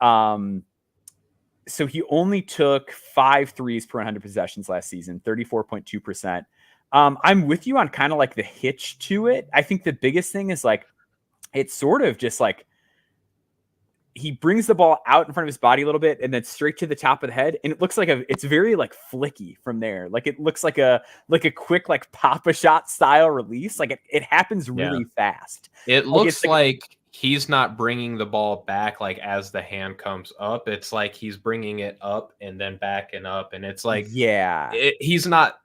So he only took 5 threes per 100 possessions last season, 34.2%. I'm with you on kind of like the hitch to it. I think the biggest thing is like, it's sort of just like, he brings the ball out in front of his body a little bit and then straight to the top of the head. And it looks like it's very like flicky from there. Like it looks like a quick, like pop a shot style release. Like it happens really fast. It looks like he's not bringing the ball back. Like as the hand comes up, it's like he's bringing it up and then back and up. And it's like, he's not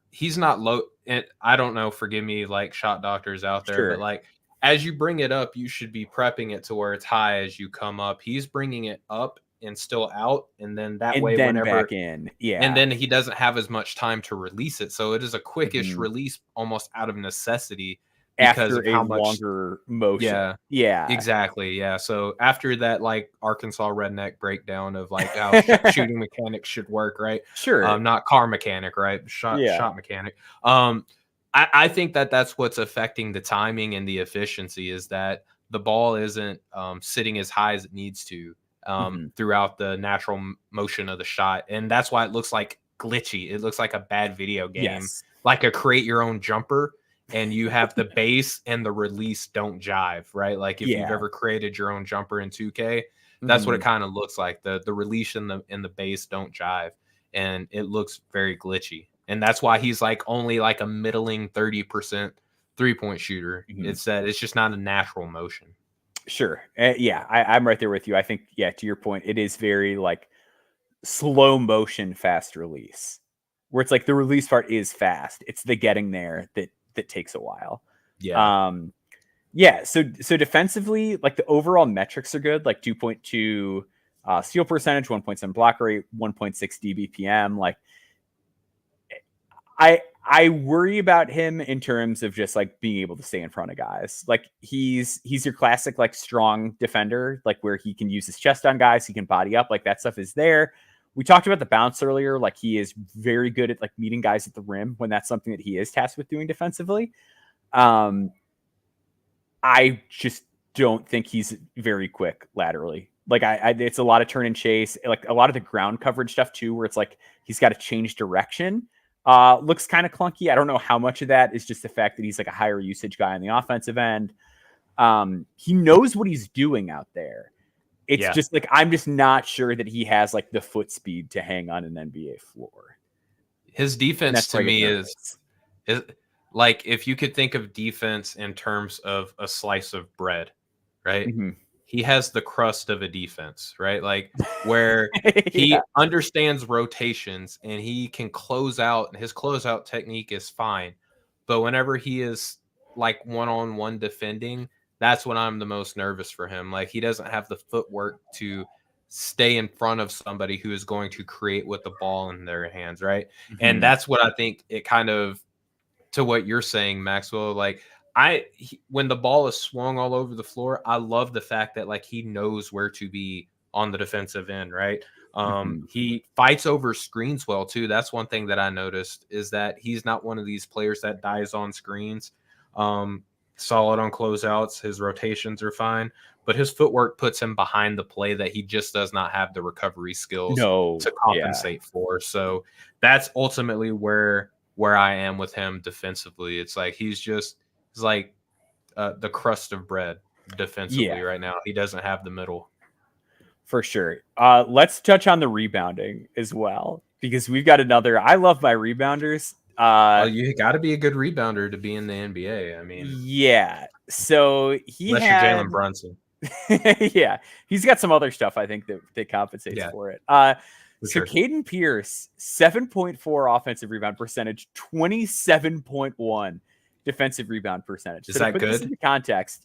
low. And I don't know, forgive me, like shot doctors out there, but like, as you bring it up, you should be prepping it to where it's high as you come up. He's bringing it up and still out, and then way then whenever back in, and then he doesn't have as much time to release it. So it is a quickish release, almost out of necessity. because after of how much longer motion. Yeah, exactly. Yeah. So after that, like Arkansas redneck breakdown of like how shooting mechanics should work, right? Sure. Not car mechanic, right? Shot mechanic. I think that's what's affecting the timing and the efficiency is that the ball isn't sitting as high as it needs to throughout the natural motion of the shot, and that's why it looks like glitchy. It looks like a bad video game, like a create your own jumper. And you have the base and the release don't jive, right? Like if you've ever created your own jumper in 2K, that's what it kind of looks like. The release and the base don't jive, and it looks very glitchy. And that's why he's like only like a middling 30% 3-point shooter. It's that it's just not a natural motion. Sure. I'm right there with you. I think, to your point, it is very like slow motion, fast release, where it's like the release part is fast. It's the getting there that takes a while. So defensively, like the overall metrics are good, like 2.2 steal percentage, 1.7 block rate, 1.6 DBPM. Like I worry about him in terms of just like being able to stay in front of guys. Like he's your classic like strong defender, like where he can use his chest on guys, he can body up, like that stuff is there. We talked about the bounce earlier. Like he is very good at like meeting guys at the rim when that's something that he is tasked with doing defensively. I just don't think he's very quick laterally. Like it's a lot of turn and chase, like a lot of the ground coverage stuff too, where it's like he's got to change direction. Looks kind of clunky. I don't know how much of that is just the fact that he's like a higher usage guy on the offensive end. He knows what he's doing out there. It's just like, I'm just not sure that he has like the foot speed to hang on an NBA floor. His defense to me is like, if you could think of defense in terms of a slice of bread, right? He has the crust of a defense, right? Like where he understands rotations and he can close out. His closeout technique is fine. But whenever he is like one-on-one defending, that's when I'm the most nervous for him. Like he doesn't have the footwork to stay in front of somebody who is going to create with the ball in their hands, right? And that's what I think it kind of, to what you're saying, Maxwell, like when the ball is swung all over the floor, I love the fact that like he knows where to be on the defensive end, right? He fights over screens well too. That's one thing that I noticed is that he's not one of these players that dies on screens. Solid on closeouts. His rotations are fine, but his footwork puts him behind the play that he just does not have the recovery skills to compensate for. So that's ultimately where I am with him defensively. It's like he's like the crust of bread defensively right now. He doesn't have the middle. For sure. Let's touch on the rebounding as well, because we've got another. I love my rebounders. You got to be a good rebounder to be in the NBA. I mean, So unless you're Jalen Brunson. He's got some other stuff I think that compensates for it. So Caden Pierce, 7.4 offensive rebound percentage, 27.1 defensive rebound percentage. Is that good? In context,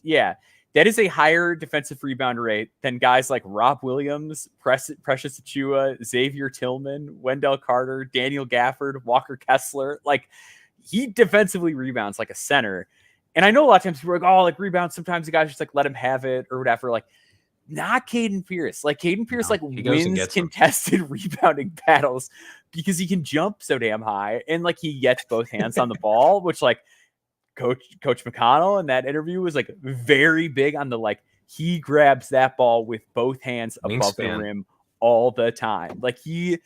that is a higher defensive rebound rate than guys like Rob Williams, Precious Achiuwa, Xavier Tillman, Wendell Carter, Daniel Gafford, Walker Kessler. Like he defensively rebounds like a center. And I know a lot of times people are like, oh, like rebounds. Sometimes the guys just like let him have it or whatever. Like not Caden Pierce. Like Caden Pierce wins contested rebounding battles because he can jump so damn high and like he gets both hands on the ball, which like Coach McConnell in that interview was like very big on the like he grabs that ball with both hands above the rim all the time. Like he's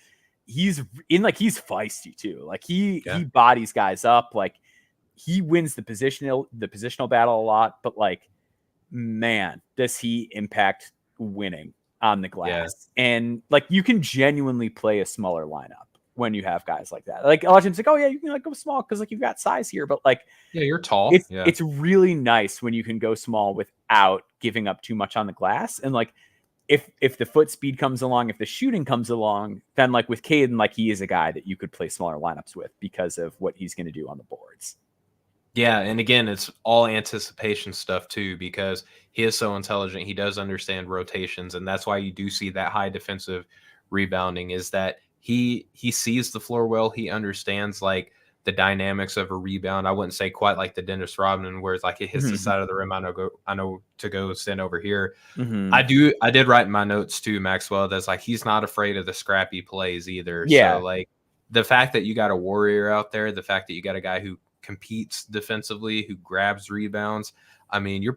feisty too. Like he bodies guys up. Like he wins the positional battle a lot. But like, man, does he impact winning on the glass? And like you can genuinely play a smaller lineup when you have guys like that. Like a lot of times like, oh yeah, you can like go small because like you've got size here, but like you're tall. It's really nice when you can go small without giving up too much on the glass. And like if the foot speed comes along, if the shooting comes along, then like with Caden, like he is a guy that you could play smaller lineups with because of what he's going to do on the boards. Yeah, and again, it's all anticipation stuff too, because he is so intelligent. He does understand rotations, and that's why you do see that high defensive rebounding is that he sees the floor well. He understands like the dynamics of a rebound. I wouldn't say quite like the Dennis Rodman, where it's like it hits the side of the rim. I know to go stand over here. I did write in my notes too, Maxwell, that's like he's not afraid of the scrappy plays either. Yeah. So like the fact that you got a warrior out there, the fact that you got a guy who competes defensively, who grabs rebounds. I mean,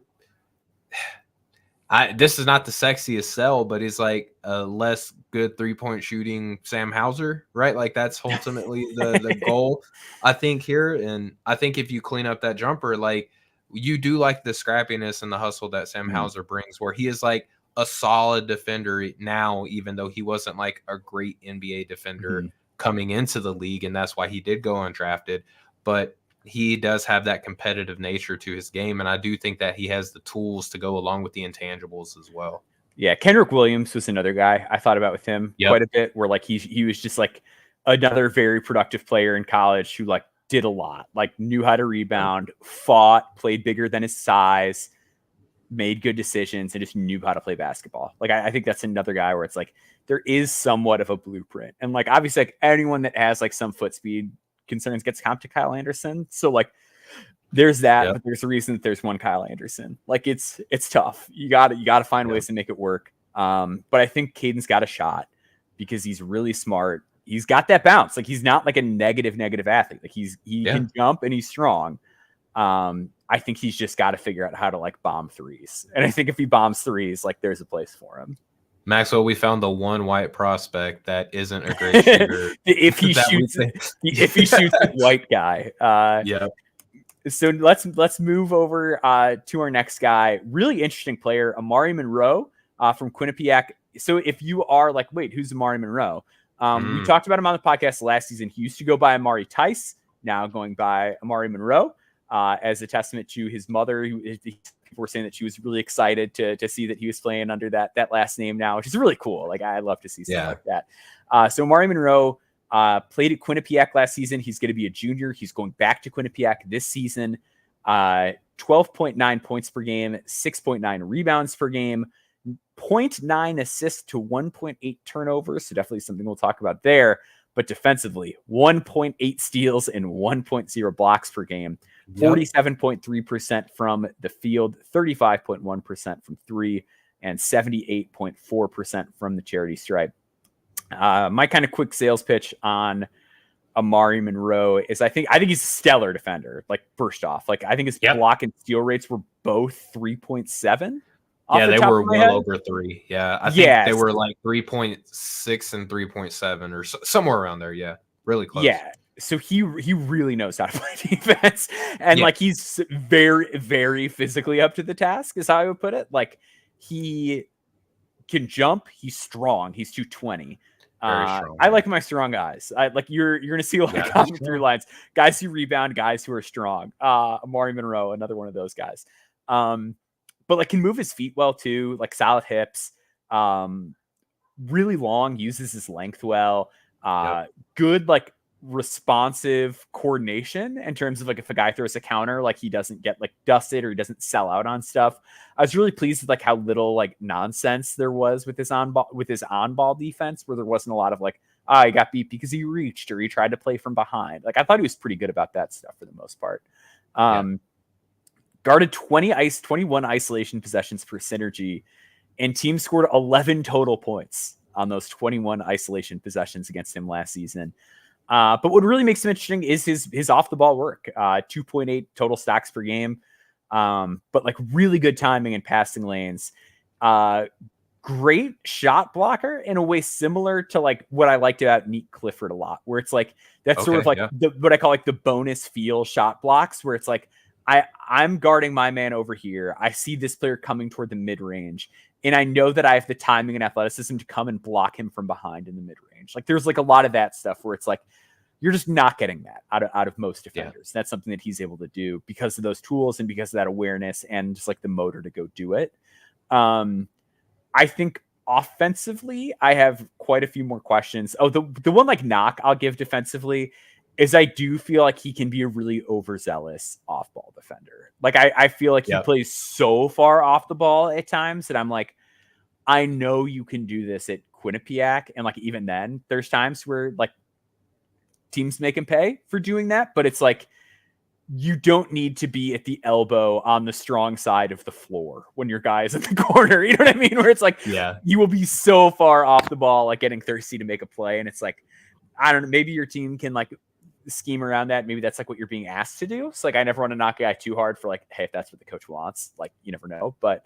this is not the sexiest sell, but he's like a less good 3-point shooting Sam Hauser, right? Like that's ultimately the goal, I think, here. And I think if you clean up that jumper, like you do like the scrappiness and the hustle that Sam Hauser brings, where he is like a solid defender now, even though he wasn't like a great NBA defender coming into the league. And that's why he did go undrafted. But he does have that competitive nature to his game, and I do think that he has the tools to go along with the intangibles as well. Yeah, Kenrich Williams was another guy I thought about with him quite a bit, where like he was just like another very productive player in college who like did a lot, like knew how to rebound, fought, played bigger than his size, made good decisions, and just knew how to play basketball. Like I think that's another guy where it's like there is somewhat of a blueprint, and like obviously like anyone that has like some foot speed concerns gets comped to Kyle Anderson. So like there's that, but there's a reason that there's one Kyle Anderson. Like it's tough. You gotta find ways to make it work. But I think Caden's got a shot because he's really smart. He's got that bounce. Like he's not like a negative athlete. Like he can jump and he's strong. I think he's just got to figure out how to like bomb threes. And I think if he bombs threes, like there's a place for him. Maxwell, we found the one white prospect that isn't a great shooter. if he shoots a white guy. So let's move over to our next guy. Really interesting player, Amarri Monroe from Quinnipiac. So if you are like, wait, who's Amarri Monroe? We talked about him on the podcast last season. He used to go by Amari Tice, now going by Amarri Monroe, as a testament to his mother. People were saying that she was really excited to see that he was playing under that last name now, which is really cool. Like I love to see stuff like that. So Amarri Monroe played at Quinnipiac last season. He's going to be a junior. He's going back to Quinnipiac this season. 12.9 points per game, 6.9 rebounds per game, 0.9 assists to 1.8 turnovers. So definitely something we'll talk about there. But defensively, 1.8 steals and 1.0 blocks per game. 47.3% from the field, 35.1% from three, and 78.4% from the charity stripe. My kind of quick sales pitch on Amarri Monroe is I think he's a stellar defender. Like first off, like I think his block and steal rates were both 3.7. Yeah, they were well over 3. Yeah, I think they were like 3.6 and 3.7 or somewhere around there. Yeah, really close. Yeah. So he really knows how to play defense, and like he's very, very physically up to the task is how I would put it. Like he can jump. He's strong. He's 220. Strong, I like my strong guys. You're going to see a lot of common through lines. Guys who rebound, guys who are strong. Amarri Monroe, another one of those guys. But like can move his feet well too, like solid hips, really long, uses his length well, good like responsive coordination in terms of like if a guy throws a counter, like he doesn't get like dusted or he doesn't sell out on stuff. I was really pleased with like how little like nonsense there was with his on ball defense, where there wasn't a lot of like, he got beat because he reached or he tried to play from behind. Like I thought he was pretty good about that stuff for the most part. Guarded 21 isolation possessions per synergy, and teams scored 11 total points on those 21 isolation possessions against him last season. But what really makes him interesting is his off the ball work. 2.8 total stocks per game, but like really good timing and passing lanes. Great shot blocker in a way similar to like what I liked about Neat Clifford a lot, where it's like that's sort of like what I call like the bonus feel shot blocks, where it's like I'm guarding my man over here. I see this player coming toward the mid range, and I know that I have the timing and athleticism to come and block him from behind in the mid range. Like there's like a lot of that stuff where it's like you're just not getting that out of most defenders. That's something that he's able to do because of those tools and because of that awareness and just like the motor to go do it. I think offensively, I have quite a few more questions. Oh, the one like knock I'll give defensively is I do feel like he can be a really overzealous off-ball defender. Like I feel like he plays so far off the ball at times that I'm like, I know you can do this at Quinnipiac, and like even then, there's times where like teams make him pay for doing that, but it's like, you don't need to be at the elbow on the strong side of the floor when your guy is in the corner. You know what I mean? Where it's like, you will be so far off the ball, like getting thirsty to make a play. And it's like, I don't know, maybe your team can like scheme around that. Maybe that's like what you're being asked to do. So like, I never want to knock a guy too hard for like, hey, if that's what the coach wants, like you never know. But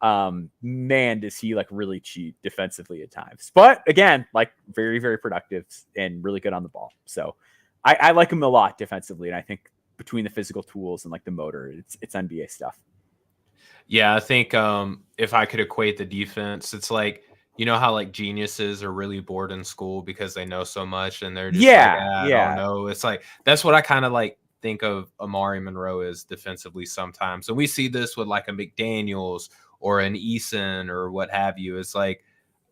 man, does he like really cheat defensively at times. But again, like very, very productive and really good on the ball. So I like him a lot defensively. And I think between the physical tools and like the motor, it's NBA stuff. Yeah, I think if I could equate the defense, it's like, you know how like geniuses are really bored in school because they know so much and they're just I don't know. It's like, that's what I kind of like think of Amarri Monroe is defensively sometimes. And we see this with like a McDaniels or an Eason or what have you. It's like,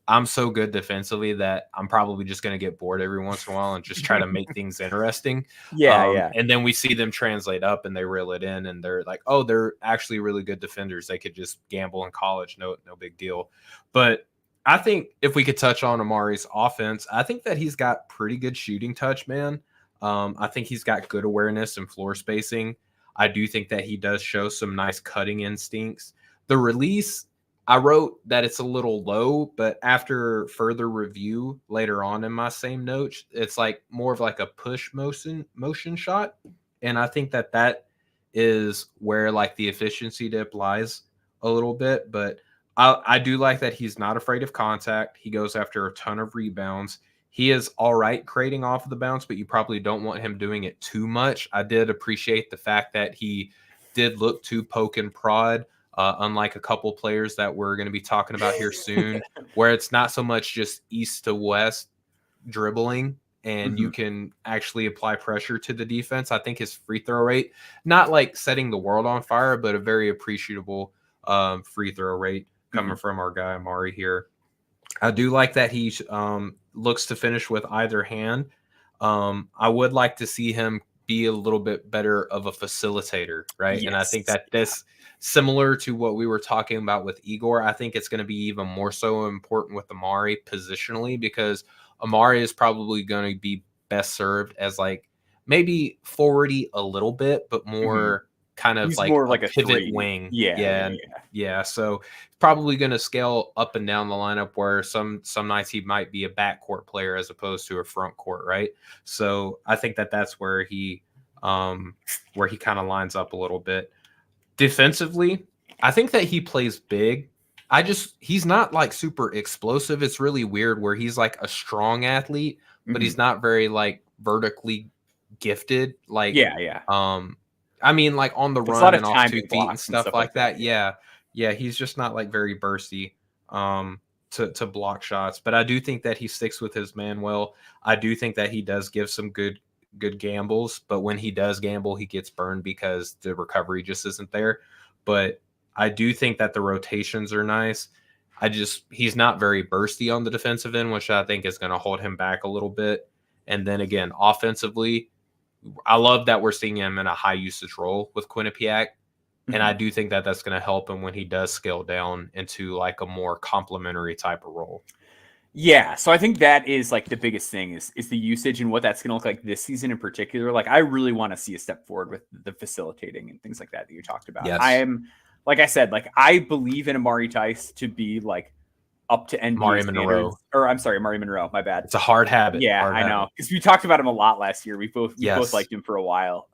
I'm so good defensively that I'm probably just going to get bored every once in a while and just try to make things interesting. And then we see them translate up and they reel it in and they're like, oh, they're actually really good defenders. They could just gamble in college. No big deal. But I think if we could touch on Amarri's offense, I think that he's got pretty good shooting touch, man. I think he's got good awareness and floor spacing. I do think that he does show some nice cutting instincts. The release, I wrote that it's a little low, but after further review later on in my same notes, it's like more of like a push motion shot. And I think that is where like the efficiency dip lies a little bit. But I do like that he's not afraid of contact. He goes after a ton of rebounds. He is all right creating off of the bounce, but you probably don't want him doing it too much. I did appreciate the fact that he did look to poke and prod. Unlike a couple players that we're going to be talking about here soon, where it's not so much just east to west dribbling and you can actually apply pressure to the defense. I think his free throw rate, not like setting the world on fire, but a very appreciable free throw rate coming from our guy Amarri here. I do like that he looks to finish with either hand. I would like to see him be a little bit better of a facilitator, right? Yes. And I think that this, similar to what we were talking about with Igor, I think it's going to be even more so important with Amarri positionally, because Amarri is probably going to be best served as like maybe forwardy a little bit, but more kind of like more like a pivot wing. Yeah. So probably going to scale up and down the lineup where some nights he might be a backcourt player as opposed to a front court, right? So I think that's where he kind of lines up a little bit. Defensively, I think that he plays big. He's not like super explosive. It's really weird where he's like a strong athlete, but he's not very like vertically gifted. Like, I mean, like on the run and off 2 feet and stuff like that. Yeah. He's just not like very bursty to block shots. But I do think that he sticks with his man well. I do think that he does give some good gambles, but when he does gamble, he gets burned because the recovery just isn't there. But I do think that the rotations are nice. He's not very bursty on the defensive end, which I think is going to hold him back a little bit. And then again, offensively, I love that we're seeing him in a high usage role with Quinnipiac. And I do think that that's going to help him when he does scale down into like a more complementary type of role. Yeah, so I think that is like the biggest thing is the usage and what that's going to look like this season in particular. Like, I really want to see a step forward with the facilitating and things like that you talked about. Yes. I am, like I said, like I believe in Amarri Tice to be like up to NBA Amarri Monroe. Or I'm sorry, Amarri Monroe. My bad. It's a hard habit. Yeah, I know, because we talked about him a lot last year. We both liked him for a while.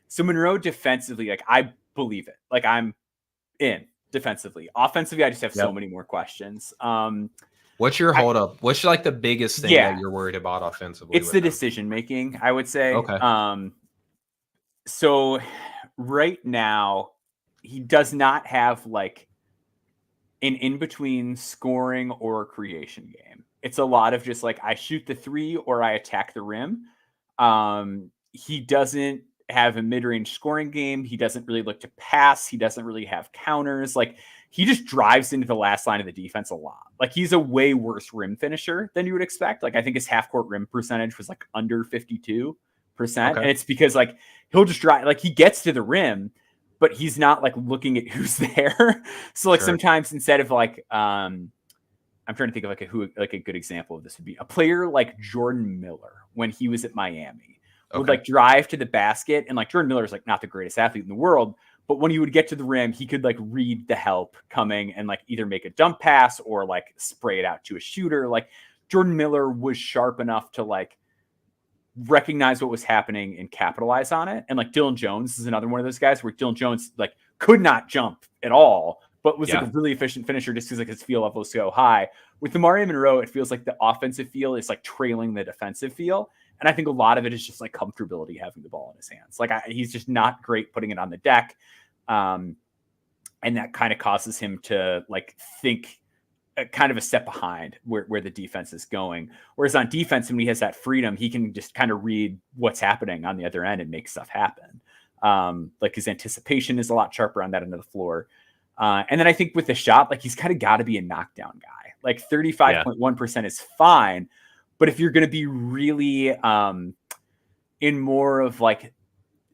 So Monroe defensively, like I believe it. Like I'm in defensively. Offensively, I just have so many more questions. What's your hold up? What's like the biggest thing that you're worried about offensively? It's the decision making, I would say. Okay. So right now, he does not have like an in-between scoring or creation game. It's a lot of just like I shoot the three or I attack the rim. He doesn't have a mid-range scoring game. He doesn't really look to pass. He doesn't really have counters. Like he just drives into the last line of the defense a lot. Like he's a way worse rim finisher than you would expect. Like I think his half-court rim percentage was like under 52%. And it's because like he'll just drive, like he gets to the rim, but he's not like looking at who's there. So like sometimes instead of like, I'm trying to think of like a good example of this would be a player like Jordan Miller when he was at Miami would like drive to the basket, and like Jordan Miller is like not the greatest athlete in the world, but when he would get to the rim, he could like read the help coming and like either make a dump pass or like spray it out to a shooter. Like Jordan Miller was sharp enough to like recognize what was happening and capitalize on it. And like Dylan Jones is another one of those guys where Dylan Jones like could not jump at all, but was like a really efficient finisher just because like his feel level is so high. With Amarri Monroe, it feels like the offensive feel is like trailing the defensive feel. And I think a lot of it is just like comfortability having the ball in his hands. Like he's just not great putting it on the deck. And that kind of causes him to like think kind of a step behind where the defense is going. Whereas on defense, when he has that freedom, he can just kind of read what's happening on the other end and make stuff happen. Like his anticipation is a lot sharper on that end of the floor. And then I think with the shot, like he's kind of got to be a knockdown guy. Like 35.1% is fine. But if you're going to be really in more of like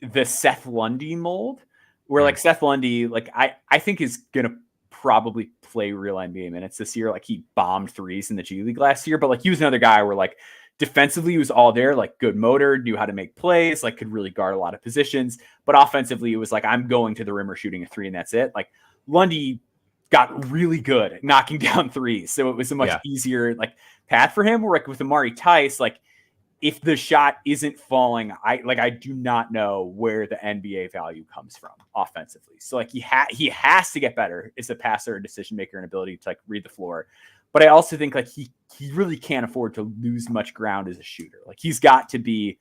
the Seth Lundy mold, where like Seth Lundy, like I think is going to probably play real NBA minutes this year. Like he bombed threes in the G League last year, but like he was another guy where like defensively he was all there, like good motor, knew how to make plays, like could really guard a lot of positions. But offensively, it was like I'm going to the rim or shooting a three and that's it. Like Lundy got really good at knocking down threes, so it was a much easier like path for him. Where like with Amari Tice, like if the shot isn't falling, I do not know where the NBA value comes from offensively. So like he has to get better as a passer, decision maker, and ability to like read the floor. But I also think like he really can't afford to lose much ground as a shooter. Like he's got to be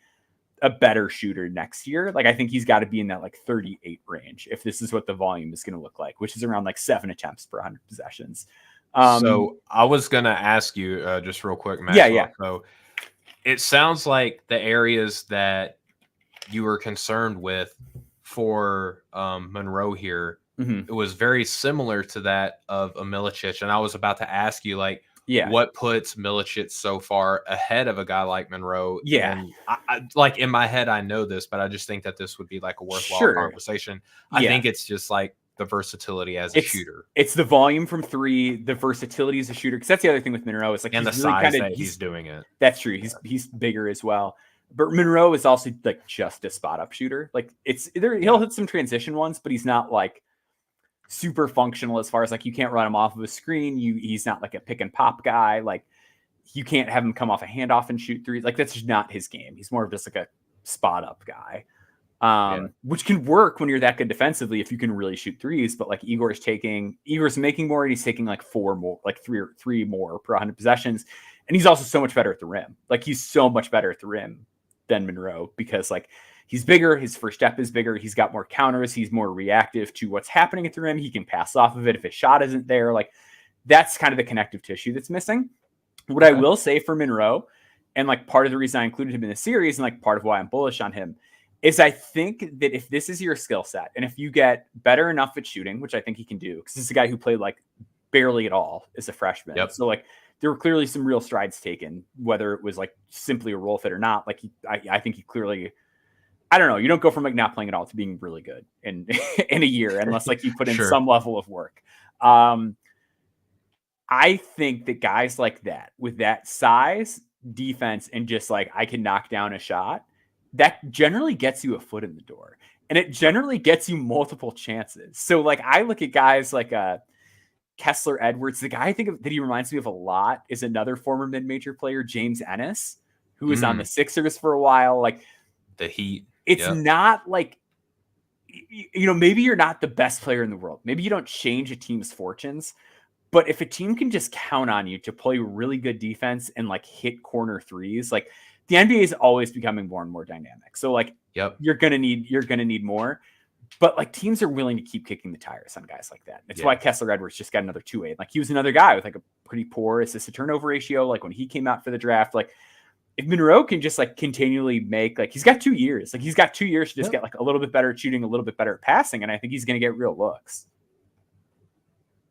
a better shooter next year. Like I think he's got to be in that like 38 range if this is what the volume is going to look like, which is around like 7 attempts per 100 possessions. So I was going to ask you just real quick, Maxwell. Yeah. So it sounds like the areas that you were concerned with for Monroe here, it was very similar to that of a Milicic. And I was about to ask you, like, what puts Milicic so far ahead of a guy like Monroe? Yeah. And I like in my head, I know this, but I just think that this would be like a worthwhile conversation. I think it's just like the versatility as a shooter. It's the volume from three, the versatility as a shooter. Because that's the other thing with Monroe is like and the size that he's doing it. That's true. He's bigger as well. But Monroe is also like just a spot up shooter. Like he'll hit some transition ones, but he's not like super functional as far as like you can't run him off of a screen. He's not like a pick and pop guy. Like you can't have him come off a handoff and shoot threes. Like that's just not his game. He's more of just like a spot up guy. Which can work when you're that good defensively if you can really shoot threes. But like Igor's making more, and he's taking like three more per 100 possessions. And he's also so much better at the rim. Like he's so much better at the rim than Monroe because like he's bigger. His first step is bigger. He's got more counters. He's more reactive to what's happening at the rim. He can pass off of it if his shot isn't there. Like that's kind of the connective tissue that's missing. What I will say for Monroe, and like part of the reason I included him in the series and like part of why I'm bullish on him, is I think that if this is your skill set and if you get better enough at shooting, which I think he can do, because this is a guy who played like barely at all as a freshman. So like there were clearly some real strides taken, whether it was like simply a role fit or not. Like I think he clearly, I don't know, you don't go from like not playing at all to being really good in a year unless like you put in some level of work. I think that guys like that with that size, defense, and just like I can knock down a shot, that generally gets you a foot in the door, and it generally gets you multiple chances. So like I look at guys like Kessler Edwards. The guy I think that he reminds me of a lot is another former mid-major player, James Ennis, who was on the Sixers for a while. Like the Heat. It's not like, you know, maybe you're not the best player in the world. Maybe you don't change a team's fortunes. But if a team can just count on you to play really good defense and like hit corner threes, like the NBA is always becoming more and more dynamic. So like you're gonna need more. But like teams are willing to keep kicking the tires on guys like that. That's why Kessler Edwards just got another 2-8. Like he was another guy with like a pretty poor assist to turnover ratio. Like when he came out for the draft, like if Monroe can just like continually make, like he's got 2 years. Like he's got 2 years to just get like a little bit better at shooting, a little bit better at passing, and I think he's gonna get real looks.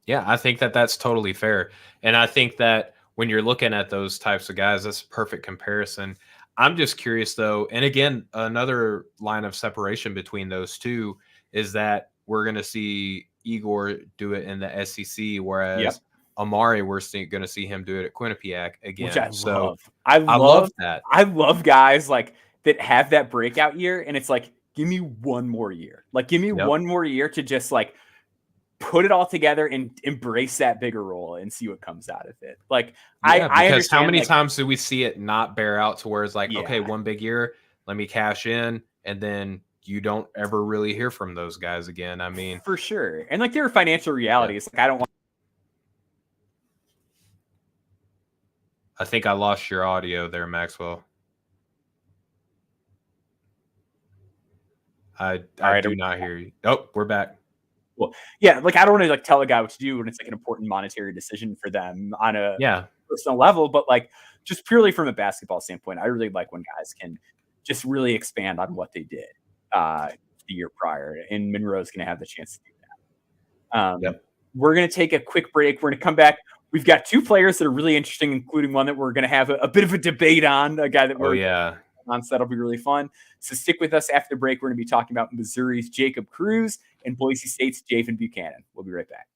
Yeah, I think that that's totally fair. And I think that when you're looking at those types of guys, that's a perfect comparison. I'm just curious though, and again, another line of separation between those two is that we're going to see Igor do it in the SEC, whereas Amarri, we're going to see him do it at Quinnipiac again. Which I love. I love that. I love guys like that have that breakout year, and it's like, give me one more year. Like, give me one more year to just like put it all together and embrace that bigger role and see what comes out of it. Like, I understand, how many times do we see it not bear out to where it's like, okay, one big year, let me cash in, and then you don't ever really hear from those guys again. I mean, for sure. And like, there are financial realities. Like, I don't want. I think I lost your audio there, Maxwell. I do not hear you. Oh, we're back. Well, yeah, like, I don't want to like tell a guy what to do when it's like an important monetary decision for them on a personal level, but like just purely from a basketball standpoint, I really like when guys can just really expand on what they did the year prior, and Monroe's going to have the chance to do that. We're going to take a quick break. We're going to come back. We've got two players that are really interesting, including one that we're going to have a bit of a debate on, a guy that we're on, so that'll be really fun. So stick with us after the break. We're going to be talking about Missouri's Jacob Cruz and Boise State's Javan Buchanan. We'll be right back.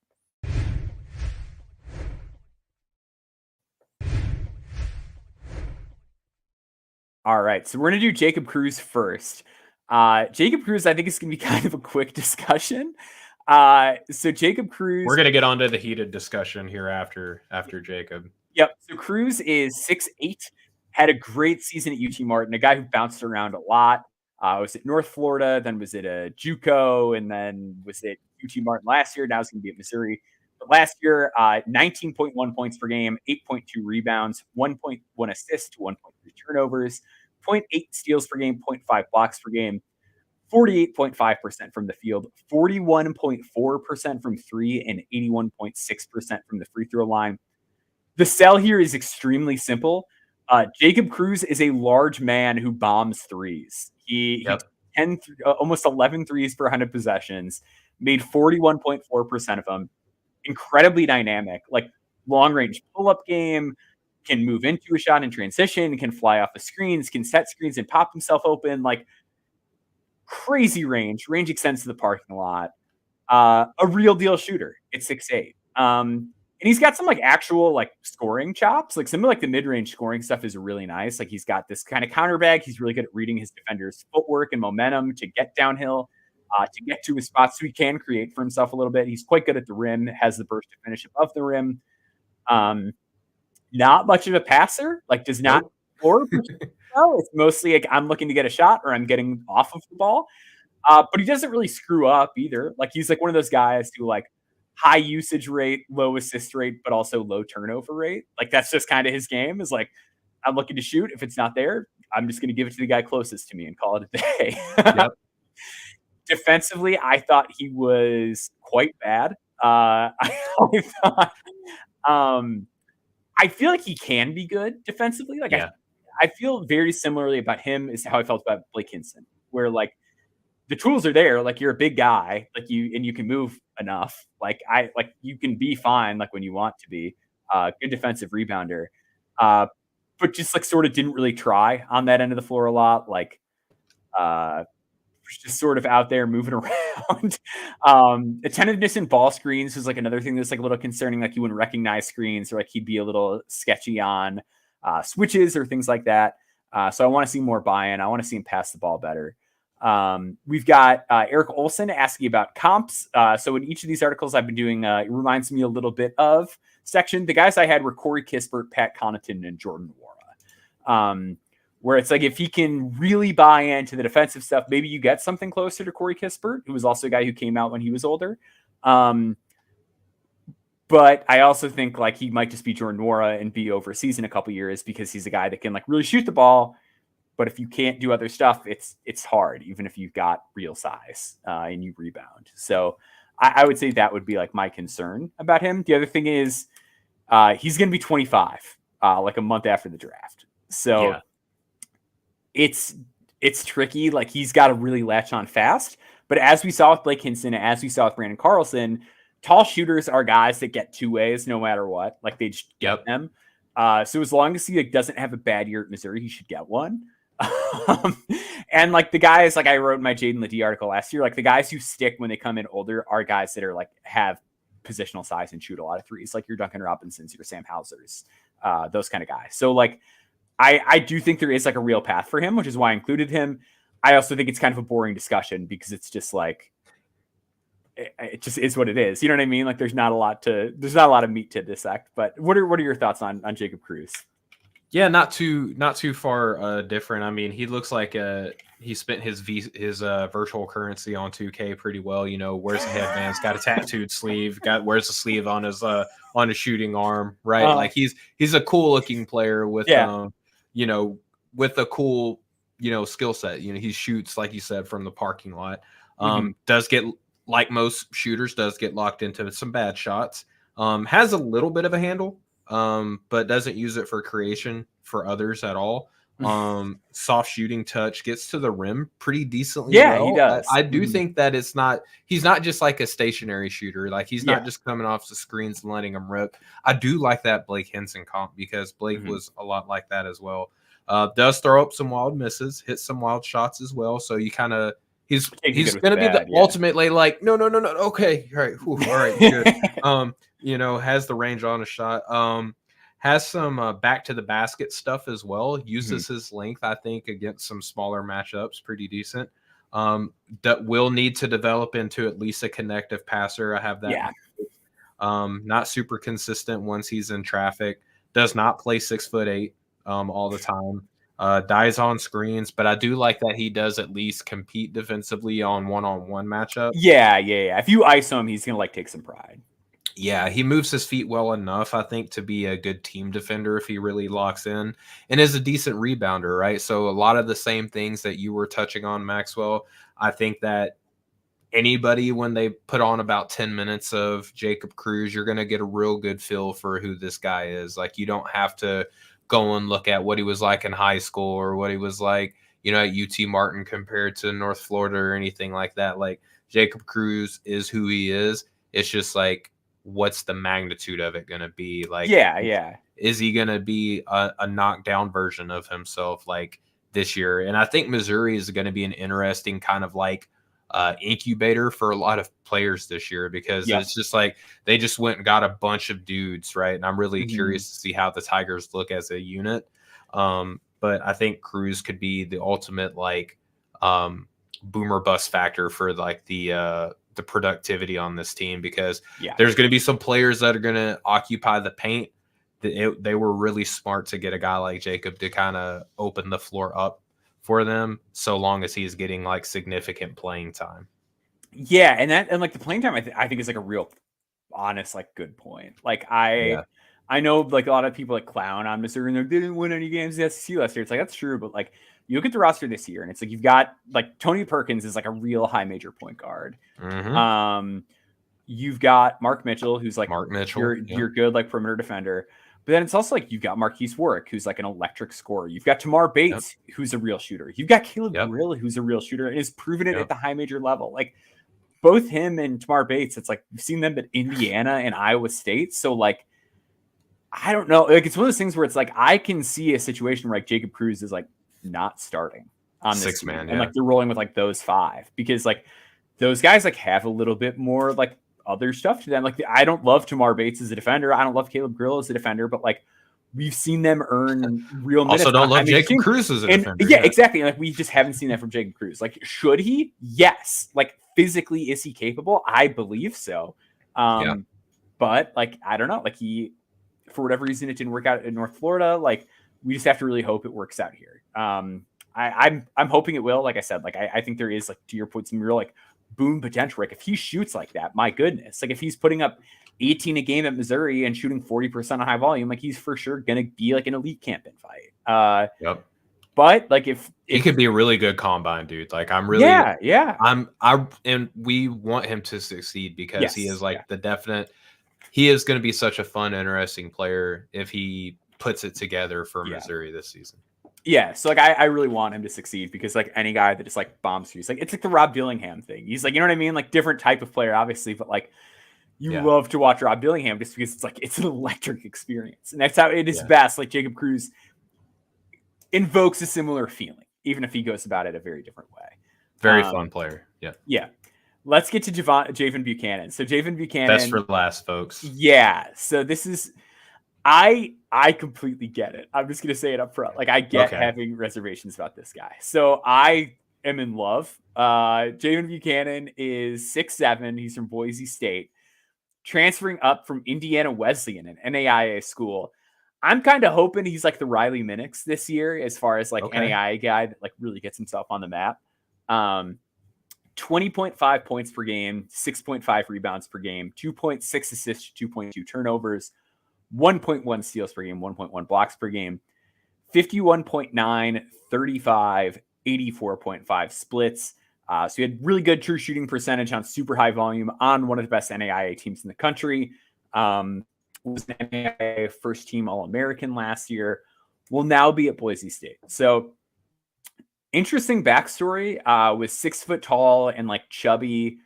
All right, so we're going to do Jacob Cruz first. Jacob Cruz, I think, is going to be kind of a quick discussion. So Jacob Cruz, we're going to get onto the heated discussion here after Jacob. Yep. So Cruz is 6'8", had a great season at UT Martin, a guy who bounced around a lot. Was at North Florida, then was at a JUCO, and then was at UT Martin last year. Now he's going to be at Missouri. But last year, 19.1 points per game, 8.2 rebounds, 1.1 assists, 1.3 turnovers, 0.8 steals per game, 0.5 blocks per game, 48.5% from the field, 41.4% from three, and 81.6% from the free throw line. The sell here is extremely simple. Jacob Cruz is a large man who bombs threes. He almost 11 threes per 100 possessions, made 41.4% of them. Incredibly dynamic, like long range pull-up game, can move into a shot in transition, can fly off the screens, can set screens and pop himself open. Like, crazy range extends to the parking lot. A real deal shooter. It's 6'8". And he's got some like actual like scoring chops. Like some of like the mid-range scoring stuff is really nice. Like he's got this kind of counter bag. He's really good at reading his defender's footwork and momentum to get downhill, to get to his spots, so he can create for himself a little bit. He's quite good at the rim, has the burst to finish above the rim. Not much of a passer, like does not score. It's mostly like I'm looking to get a shot or I'm getting off of the ball. But he doesn't really screw up either. Like he's like one of those guys who like high usage rate, low assist rate, but also low turnover rate. Like that's just kind of his game, is like, I'm looking to shoot. If it's not there, I'm just going to give it to the guy closest to me and call it a day. Defensively, I thought he was quite bad. I feel like he can be good defensively. Like I feel very similarly about him is how I felt about Blake Hinson, where like the tools are there. Like you're a big guy, like you can move enough. Like you can be fine. Like when you want to be good defensive rebounder, but just like sort of didn't really try on that end of the floor a lot. Like just sort of out there moving around. Attentiveness in ball screens was like another thing that's like a little concerning. Like you wouldn't recognize screens, or like he'd be a little sketchy on switches or things like that. So I want to see more buy-in. I want to see him pass the ball better. We've got Eric Olson asking about comps. So in each of these articles I've been doing, it reminds me a little bit of section. The guys I had were Corey Kispert, Pat Connaughton, and Jordan Nwora. Where it's like, if he can really buy into the defensive stuff, maybe you get something closer to Corey Kispert, who was also a guy who came out when he was older. But I also think like he might just be Jordan Nwora and be overseas in a couple years, because he's a guy that can like really shoot the ball. But if you can't do other stuff, it's hard, even if you've got real size and you rebound. So I would say that would be like my concern about him. The other thing is he's going to be 25, like a month after the draft. So it's tricky. Like he's got to really latch on fast. But as we saw with Blake Hinson, as we saw with Brandon Carlson, tall shooters are guys that get two ways no matter what. Like they just get them. So as long as he like doesn't have a bad year at Missouri, he should get one. And like the guys, like I wrote in my Jaden Ledee article last year, like the guys who stick when they come in older are guys that are like have positional size and shoot a lot of threes, like your Duncan Robinsons, your Sam Hausers, those kind of guys. So like, I do think there is like a real path for him, which is why I included him. I also think it's kind of a boring discussion because it's just like, it just is what it is. You know what I mean? Like there's not a lot of meat to dissect, but what are your thoughts on Jacob Cruz? Yeah, not too far different. I mean, he looks like he spent his virtual currency on 2K pretty well. You know, wears a headband, got a tattooed sleeve, wears a sleeve on his shooting arm, right? Like he's a cool looking player with you know, with a cool, you know, skill set. You know, he shoots, like you said, from the parking lot. Does get, like most shooters, does get locked into some bad shots. Has a little bit of a handle, but doesn't use it for creation for others at all. Soft shooting touch, gets to the rim pretty decently. Yeah, well. He does. I do think that he's not just like a stationary shooter. Like he's not just coming off the screens and letting them rip. I do like that Blake Henson comp because Blake was a lot like that as well. Does throw up some wild misses, hit some wild shots as well. So you kind of, he's going to be the ultimately like, no. Okay. All right. All right. Good. You know, has the range on a shot. Has some back to the basket stuff as well. Uses his length, I think, against some smaller matchups, pretty decent. That will need to develop into at least a connective passer. I have that. Yeah. Not super consistent once he's in traffic. Does not play 6'8" all the time. Dies on screens, but I do like that he does at least compete defensively on one-on-one matchup. Yeah. If you ISO him, he's gonna like take some pride. Yeah, he moves his feet well enough, I think, to be a good team defender if he really locks in, and is a decent rebounder, right? So a lot of the same things that you were touching on, Maxwell. I think that anybody, when they put on about 10 minutes of Jacob Cruz, you're going to get a real good feel for who this guy is. Like, you don't have to go and look at what he was like in high school or what he was like, you know, at UT Martin compared to North Florida or anything like that. Like, Jacob Cruz is who he is. It's just like, what's the magnitude of it going to be? Like, is he going to be a knockdown version of himself like this year? And I think Missouri is going to be an interesting kind of like incubator for a lot of players this year, because it's just like they just went and got a bunch of dudes, right? And I'm really curious to see how the Tigers look as a unit. But I think Cruz could be the ultimate like boomer bust factor for like the productivity on this team, because there's going to be some players that are going to occupy the paint. They were really smart to get a guy like Jacob to kind of open the floor up for them, so long as he's getting like significant playing time. Yeah, and like the playing time, I think is like a real honest, like good point. Like I know like a lot of people like clown on Missouri and they didn't win any games in the SEC last year. It's like, that's true, but like you look at the roster this year and it's like you've got like Tony Perkins is like a real high major point guard. You've got Mark Mitchell, who's like you're good like perimeter defender. But then it's also like you've got Marquise Warwick, who's like an electric scorer. You've got Tamar Bates, who's a real shooter. You've got Caleb Grill, who's a real shooter and has proven it at the high major level. Like both him and Tamar Bates, it's like you've seen them at Indiana and Iowa State. So like, I don't know. Like it's one of those things where it's like I can see a situation where like Jacob Cruz is like not starting on this six team, man, and like they're rolling with like those five, because like those guys like have a little bit more like other stuff to them. Like I don't love Tamar Bates as a defender. I don't love Caleb Grill as a defender, but like we've seen them earn real minutes. Also don't love Jacob Cruz as a defender. Yeah, exactly. Like we just haven't seen that from Jacob Cruz. Like should he? Yes. Like physically, is he capable? I believe so. But like I don't know. Like he, for whatever reason, it didn't work out in North Florida. Like we just have to really hope it works out here. I'm hoping it will. Like I said, like I think there is, like to your point, some real like boom potential. Like if he shoots like that, my goodness, like if he's putting up 18 a game at Missouri and shooting 40% on high volume, like he's for sure gonna be like an elite camping fight. But like if he could be a really good combine dude, like I'm really and we want him to succeed because he is like the definite. He is going to be such a fun, interesting player if he puts it together for Missouri this season. Yeah, so like I really want him to succeed, because like any guy that just like bombs through, it's like the Rob Dillingham thing. He's like, you know what I mean? Like different type of player, obviously, but like you love to watch Rob Dillingham just because it's like it's an electric experience, and that's how it is best. Like Jacob Cruz invokes a similar feeling, even if he goes about it a very different way. Very fun player. Yeah. let's get to Javan Buchanan. So Javan Buchanan. That's for last, folks. Yeah. So this is, I completely get it. I'm just going to say it up front. Like, I get having reservations about this guy. So I am in love. Javan Buchanan is 6'7". He's from Boise State, transferring up from Indiana Wesleyan, an NAIA school. I'm kind of hoping he's like the Riley Minix this year, as far as like NAIA guy that like really gets himself on the map. 20.5 points per game, 6.5 rebounds per game, 2.6 assists, 2.2 turnovers, 1.1 steals per game, 1.1 blocks per game, 51.9, 35, 84.5 splits. So he had really good true shooting percentage on super high volume on one of the best NAIA teams in the country. Was an NAIA first team All-American last year. Will now be at Boise State. So interesting backstory. Was 6 foot tall and like chubby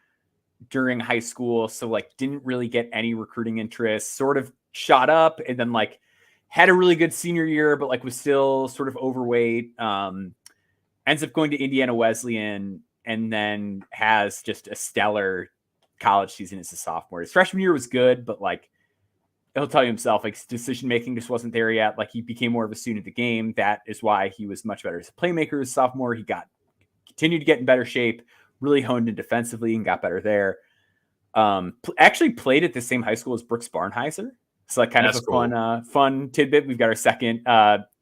during high school. So like didn't really get any recruiting interest, sort of shot up and then like had a really good senior year, but like was still sort of overweight. Ends up going to Indiana Wesleyan and then has just a stellar college season as a sophomore. His freshman year was good, but like he'll tell you himself, like his decision-making just wasn't there yet. Like he became more of a student of the game. That is why he was much better as a playmaker as a sophomore. He continued to get in better shape, really honed in defensively and got better there. Actually played at the same high school as Brooks Barnheiser. So like kind of a cool. Fun tidbit. We've got our second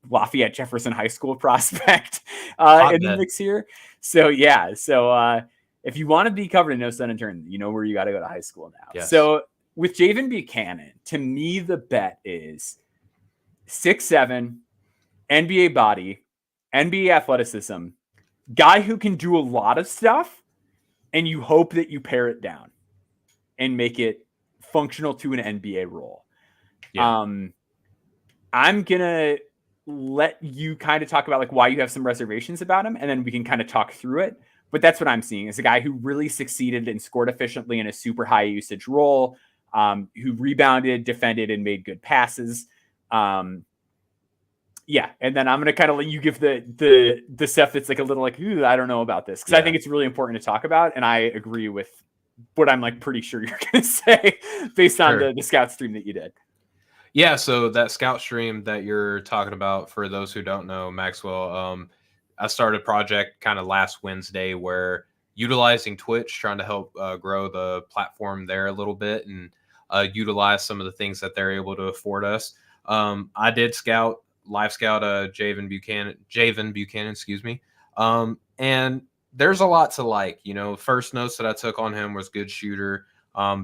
Lafayette Jefferson High School prospect in the mix here. So yeah. So if you want to be covered in No Stone Unturned, you know where you got to go to high school now. Yes. So with Javan Buchanan, to me, the bet is 6'7", NBA body, NBA athleticism, guy who can do a lot of stuff, and you hope that you pare it down and make it functional to an NBA role. Yeah. I'm going to let you kind of talk about like why you have some reservations about him, and then we can kind of talk through it. But that's what I'm seeing is a guy who really succeeded and scored efficiently in a super high usage role, who rebounded, defended, and made good passes. Yeah. And then I'm going to kind of let you give the stuff that's like a little like, I don't know about this. Cause I think it's really important to talk about. And I agree with what I'm like pretty sure you're going to say based on the scout stream that you did. Yeah. So that scout stream that you're talking about, for those who don't know, Maxwell, I started a project kind of last Wednesday where utilizing Twitch, trying to help grow the platform there a little bit and utilize some of the things that they're able to afford us. I did live scout Javan Buchanan, excuse me. And there's a lot to like. First notes that I took on him was good shooter,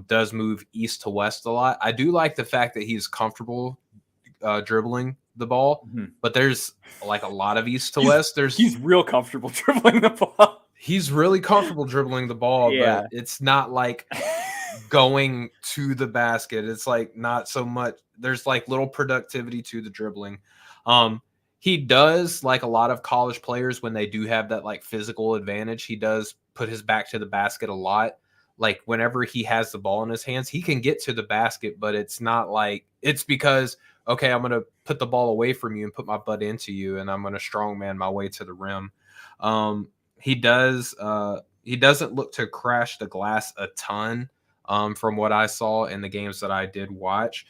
does move east to west a lot. I do like the fact that he's comfortable dribbling the ball, but there's like a lot of east to west. He's real comfortable dribbling the ball. He's really comfortable dribbling the ball, but it's not like going to the basket. It's like not so much. There's like little productivity to the dribbling. He does, like a lot of college players, when they do have that like physical advantage, he does put his back to the basket a lot. Like whenever he has the ball in his hands, he can get to the basket, but it's not like it's because, okay, I'm going to put the ball away from you and put my butt into you, and I'm going to strongman my way to the rim. He doesn't look to crash the glass a ton from what I saw in the games that I did watch,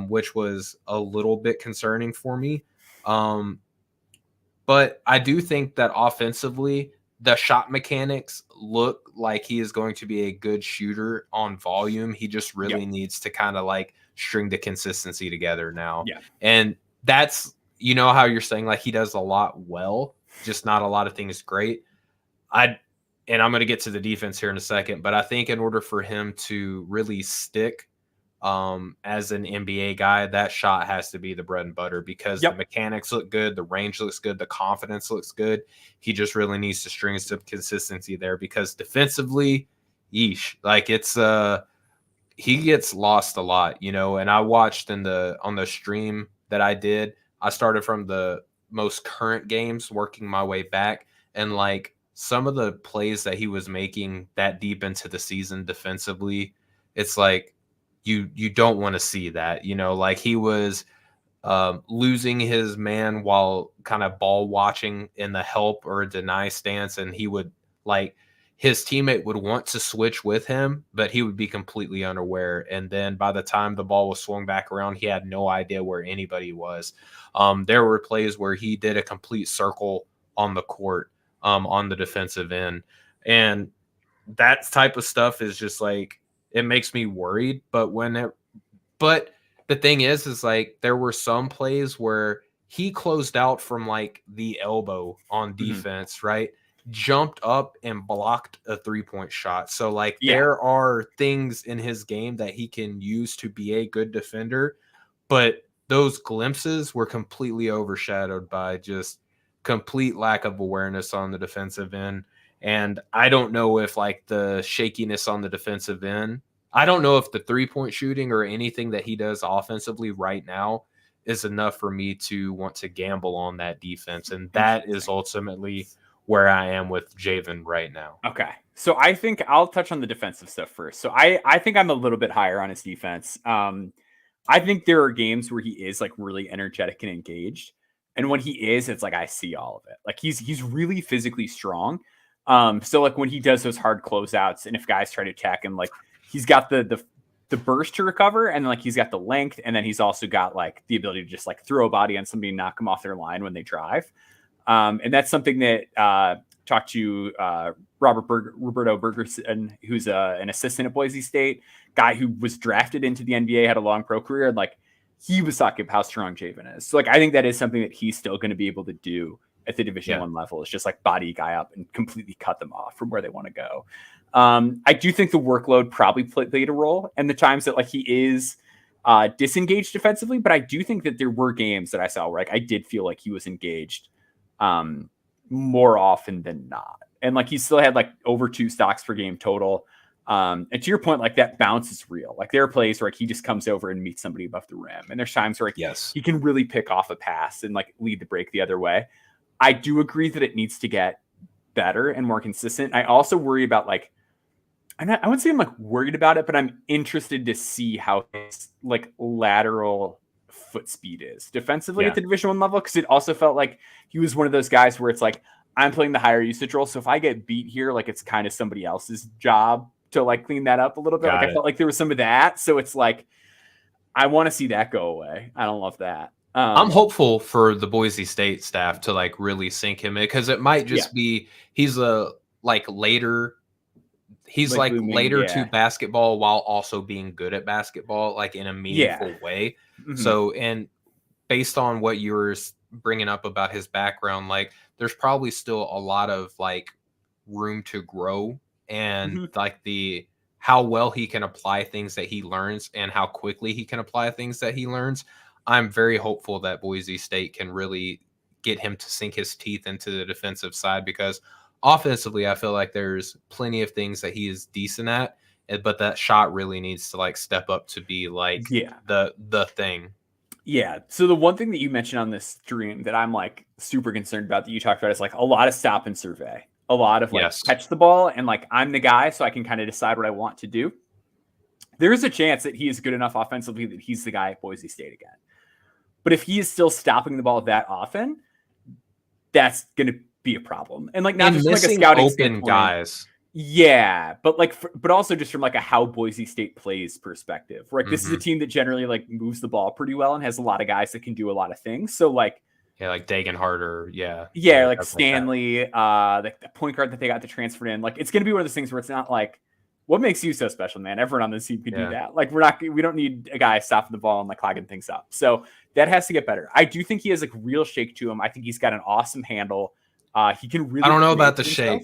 which was a little bit concerning for me. But I do think that offensively, the shot mechanics look like he is going to be a good shooter on volume. He just really needs to kind of like string the consistency together now. Yeah. And that's, how you're saying like he does a lot well, just not a lot of things great. I'm going to get to the defense here in a second, but I think in order for him to really stick as an NBA guy, that shot has to be the bread and butter because the mechanics look good, the range looks good, the confidence looks good. He just really needs to string some consistency there because defensively, like it's he gets lost a lot, and I watched on the stream that I did. I started from the most current games, working my way back, and like some of the plays that he was making that deep into the season defensively, it's like you don't want to see that, like he was losing his man while kind of ball watching in the help or deny stance. And he would like, his teammate would want to switch with him, but he would be completely unaware. And then by the time the ball was swung back around, he had no idea where anybody was. There were plays where he did a complete circle on the court, on the defensive end. And that type of stuff is just like, it makes me worried. But the thing is like, there were some plays where he closed out from like the elbow on defense, right? Jumped up and blocked a 3-point shot. So like there are things in his game that he can use to be a good defender, but those glimpses were completely overshadowed by just complete lack of awareness on the defensive end. And I don't know if like the shakiness on the defensive end, I don't know if the 3-point shooting or anything that he does offensively right now is enough for me to want to gamble on that defense. And that is ultimately where I am with Javan right now. Okay. So I think I'll touch on the defensive stuff first. So I think I'm a little bit higher on his defense. I think there are games where he is like really energetic and engaged. And when he is, it's like, I see all of it. Like he's really physically strong. So like when he does those hard closeouts and if guys try to attack him, like he's got the burst to recover and like he's got the length. And then he's also got like the ability to just like throw a body on somebody and knock them off their line when they drive. And that's something that talked to Roberto Bergerson, who's an assistant at Boise State, guy who was drafted into the NBA, had a long pro career, and like he was talking about how strong Javan is. So like I think that is something that he's still going to be able to do at the Division I level. It's just like body a guy up and completely cut them off from where they want to go. I do think the workload probably played a role and the times that like he is disengaged defensively, but I do think that there were games that I saw where like I did feel like he was engaged more often than not. And like he still had like over 2 stocks per game total. And to your point, like that bounce is real. Like there are plays where like he just comes over and meets somebody above the rim. And there's times where like he can really pick off a pass and like lead the break the other way. I do agree that it needs to get better and more consistent. I also worry about like, I wouldn't say I'm like worried about it, but I'm interested to see how his like lateral foot speed is defensively at the Division I level. Cause it also felt like he was one of those guys where it's like, I'm playing the higher usage role. So if I get beat here, like it's kind of somebody else's job to like clean that up a little bit. I felt like there was some of that. So it's like, I want to see that go away. I don't love that. I'm hopeful for the Boise State staff to like really sink him in because it might just be, he's later to basketball while also being good at basketball, like in a meaningful way. Mm-hmm. So, and based on what you were bringing up about his background, like there's probably still a lot of like room to grow and like how well he can apply things that he learns and how quickly he can apply things that he learns. I'm very hopeful that Boise State can really get him to sink his teeth into the defensive side because offensively, I feel like there's plenty of things that he is decent at, but that shot really needs to like step up to be like the thing. Yeah. So the one thing that you mentioned on this stream that I'm like super concerned about that you talked about is like a lot of stop and survey, a lot of like catch the ball and like I'm the guy, so I can kind of decide what I want to do. There is a chance that he is good enough offensively that he's the guy at Boise State again. But if he is still stopping the ball that often, that's going to be a problem. And like not just like a scouting standpoint. Guys. Yeah, but like, but also just from like a how Boise State plays perspective, right? This is a team that generally like moves the ball pretty well and has a lot of guys that can do a lot of things. So like, like Dagan Harder, like Stanley, like the point guard that they got to transfer in. Like, it's going to be one of those things where it's not like, what makes you so special, man? Everyone on this team can do that. Like, we don't need a guy stopping the ball and like clogging things up. So that has to get better. I do think he has like real shake to him. I think he's got an awesome handle. He can really. I don't know about the shake.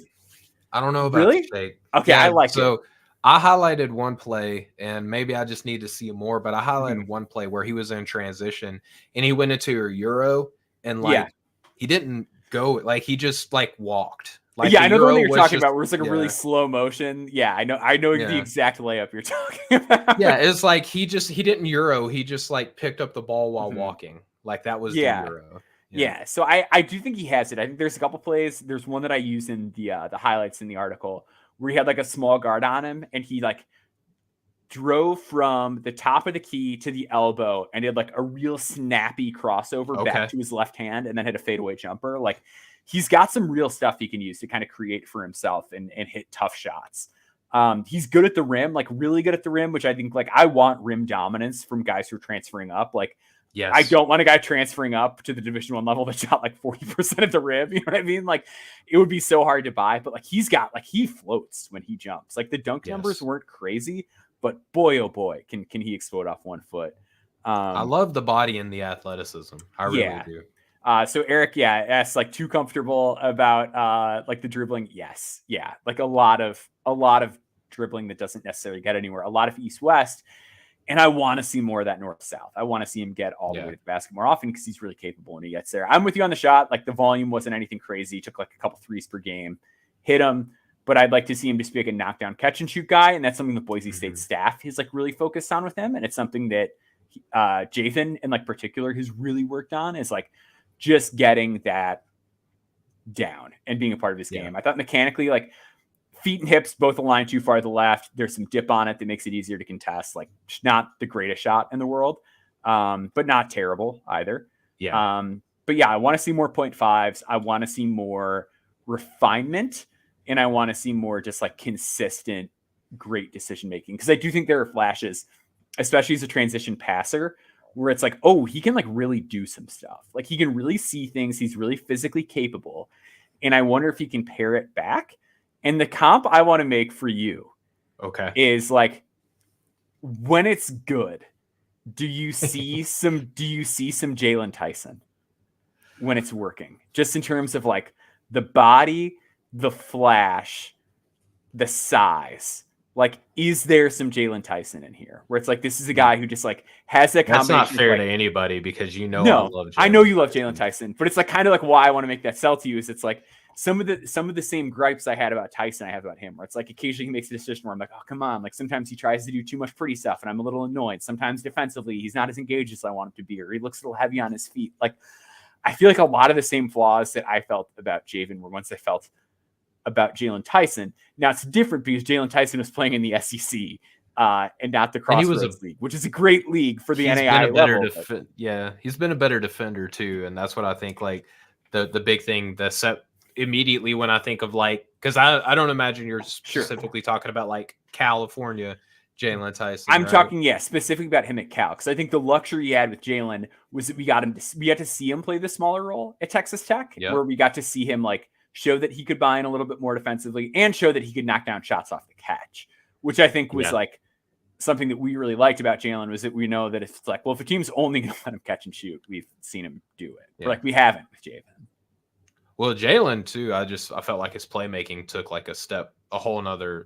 I don't know about the shake. Okay, I like it. So I highlighted one play, and maybe I just need to see more. But I highlighted one play where he was in transition, and he went into a Euro, and like he didn't go, like he just like walked. Like I know the one that you're talking about where it's like a really slow motion. Yeah, I know the exact layup you're talking about. Yeah, it's like he didn't Euro. He just like picked up the ball while walking. Like that was the Euro. Yeah, so I do think he has it. I think there's a couple plays. There's one that I use in the highlights in the article where he had like a small guard on him and he like drove from the top of the key to the elbow and did like a real snappy crossover back to his left hand and then hit a fadeaway jumper. Like he's got some real stuff he can use to kind of create for himself and hit tough shots. He's good at the rim, like really good at the rim, which I think like I want rim dominance from guys who are transferring up. Like, yes. I don't want a guy transferring up to the Division I level that shot like 40% at the rim. You know what I mean? Like it would be so hard to buy, but like he floats when he jumps. Like the dunk numbers weren't crazy, but boy, oh boy, can he explode off 1 foot. I love the body and the athleticism. I really do. So Eric, asks like too comfortable about like the dribbling. Yes. Yeah. Like a lot of dribbling that doesn't necessarily get anywhere, a lot of east-west. And I want to see more of that north-south. I want to see him get all the way to the basket more often because he's really capable when he gets there. I'm with you on the shot. Like the volume wasn't anything crazy. He took like a couple threes per game, hit them, but I'd like to see him just be like a knockdown catch and shoot guy. And that's something the Boise State staff is like really focused on with him. And it's something that Javan in like particular has really worked on is like just getting that down and being a part of his game. I thought mechanically, like feet and hips both align too far to the left. There's some dip on it that makes it easier to contest. Like not the greatest shot in the world, but not terrible either. But I want to see more 0.5s. I want to see more refinement, and I want to see more just like consistent, great decision making. Because I do think there are flashes, especially as a transition passer, where it's like, oh, he can like really do some stuff. Like he can really see things. He's really physically capable. And I wonder if he can pare it back. And the comp I want to make for you is like when it's good, do you see some Jalen Tyson when it's working? Just in terms of like the body, the flash, the size. Like, is there some Jalen Tyson in here where it's like this is a guy who just like has that combination? That's not fair to anybody because I love Jalen. I know you love Jalen Tyson, but it's like kind of like why I want to make that sell to you is it's like some of the same gripes I had about Tyson I have about him, where it's like occasionally he makes a decision where I'm like, oh come on, like sometimes he tries to do too much pretty stuff and I'm a little annoyed. Sometimes defensively he's not as engaged as I want him to be, or he looks a little heavy on his feet. Like I feel like a lot of the same flaws that I felt about Javan were ones I felt about Jalen Tyson. Now it's different because Jalen Tyson was playing in the SEC and not the Crossroads League, which is a great league for the NAIA level. He's been a better defender too, and that's what I think. Like the big thing that set immediately when I think of like, because I don't imagine you're specifically talking about like California Jalen Tyson. I'm talking specifically about him at Cal, because I think the luxury he had with Jalen was that we got to see him play the smaller role at Texas Tech, where we got to see him like show that he could buy in a little bit more defensively and show that he could knock down shots off the catch, which I think was like something that we really liked about Jalen, was that we know that if it's like, well, if a team's only going to let him catch and shoot, we've seen him do it. But like we haven't with Javan. Well, Jalen too, I felt like his playmaking took like a step to a whole nother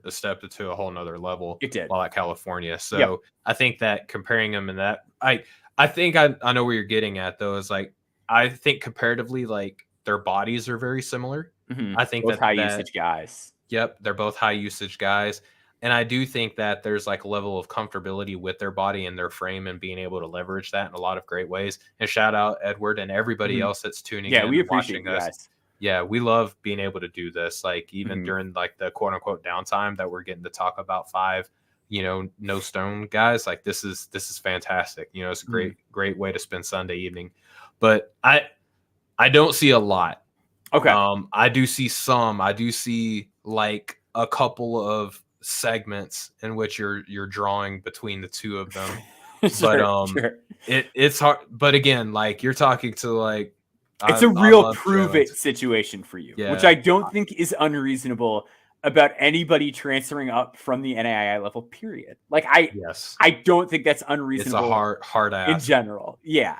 level. It did while at California. So I think that comparing him in that, I think I know where you're getting at though, is like, I think comparatively, like their bodies are very similar. Mm-hmm. I think both high usage guys. Yep. They're both high usage guys. And I do think that there's like a level of comfortability with their body and their frame and being able to leverage that in a lot of great ways. And shout out Edward and everybody else that's tuning in. Yeah, we appreciate you guys. Yeah, we love being able to do this. Like even during like the quote unquote downtime that we're getting to talk about 5, no stone guys. Like this is fantastic. It's a great way to spend Sunday evening. But I don't see a lot. Okay. I do see some. I do see like a couple of segments in which you're drawing between the two of them. It's hard. But again, like you're talking to like it's a real prove it situation for you, which I don't think is unreasonable about anybody transferring up from the NAIA level, period. Like I don't think that's unreasonable. It's a hard ask in general. Yeah.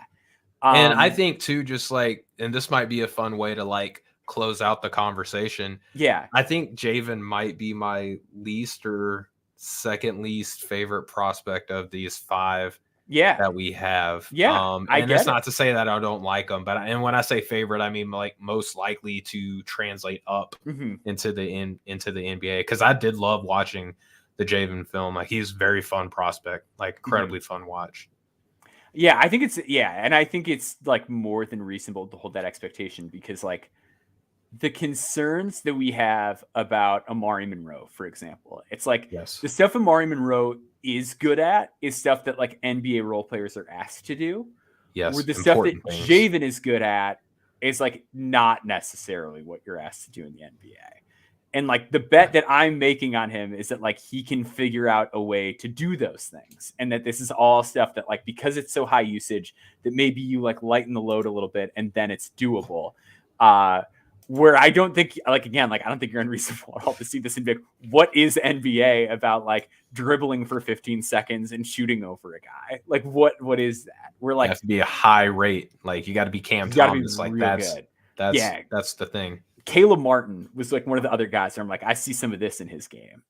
And I think too, just like, and this might be a fun way to like close out the conversation. Yeah. I think Javan might be my least or second least favorite prospect of these 5 that we have. Yeah. And it's not to say that I don't like them, but and when I say favorite, I mean like most likely to translate up into the NBA. Because I did love watching the Javan film. Like he's a very fun prospect, like incredibly fun watch. Yeah, I think it's like more than reasonable to hold that expectation, because like the concerns that we have about Amarri Monroe, for example, it's like the stuff Amarri Monroe is good at is stuff that like NBA role players are asked to do. Yes. Where the stuff that Javan is good at is like not necessarily what you're asked to do in the NBA. And like the bet that I'm making on him is that like he can figure out a way to do those things, and that this is all stuff that like, because it's so high usage, that maybe you like lighten the load a little bit and then it's doable. Where I don't think, like, again, like, I don't think you're unreasonable at all to see this and be like, what is NBA about like dribbling for 15 seconds and shooting over a guy? Like, what is that? We're like, it has to be a high rate. Like, you got to be Cam Thomas. Like, that's the thing. Caleb Martin was like one of the other guys where I'm like, I see some of this in his game.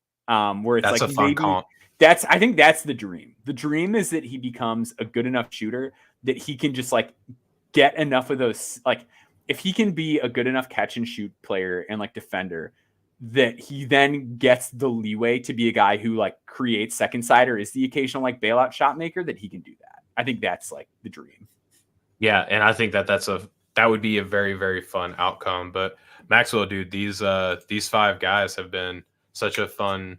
Where it's that's like a fun comp. I think that's the dream. The dream is that he becomes a good enough shooter that he can just like get enough of those, like, if he can be a good enough catch and shoot player and like defender, that he then gets the leeway to be a guy who like creates second side or is the occasional like bailout shot maker, that he can do that. I think that's like the dream. Yeah. And I think that would be a very, very fun outcome. But Maxwell, dude, these 5 guys have been such a fun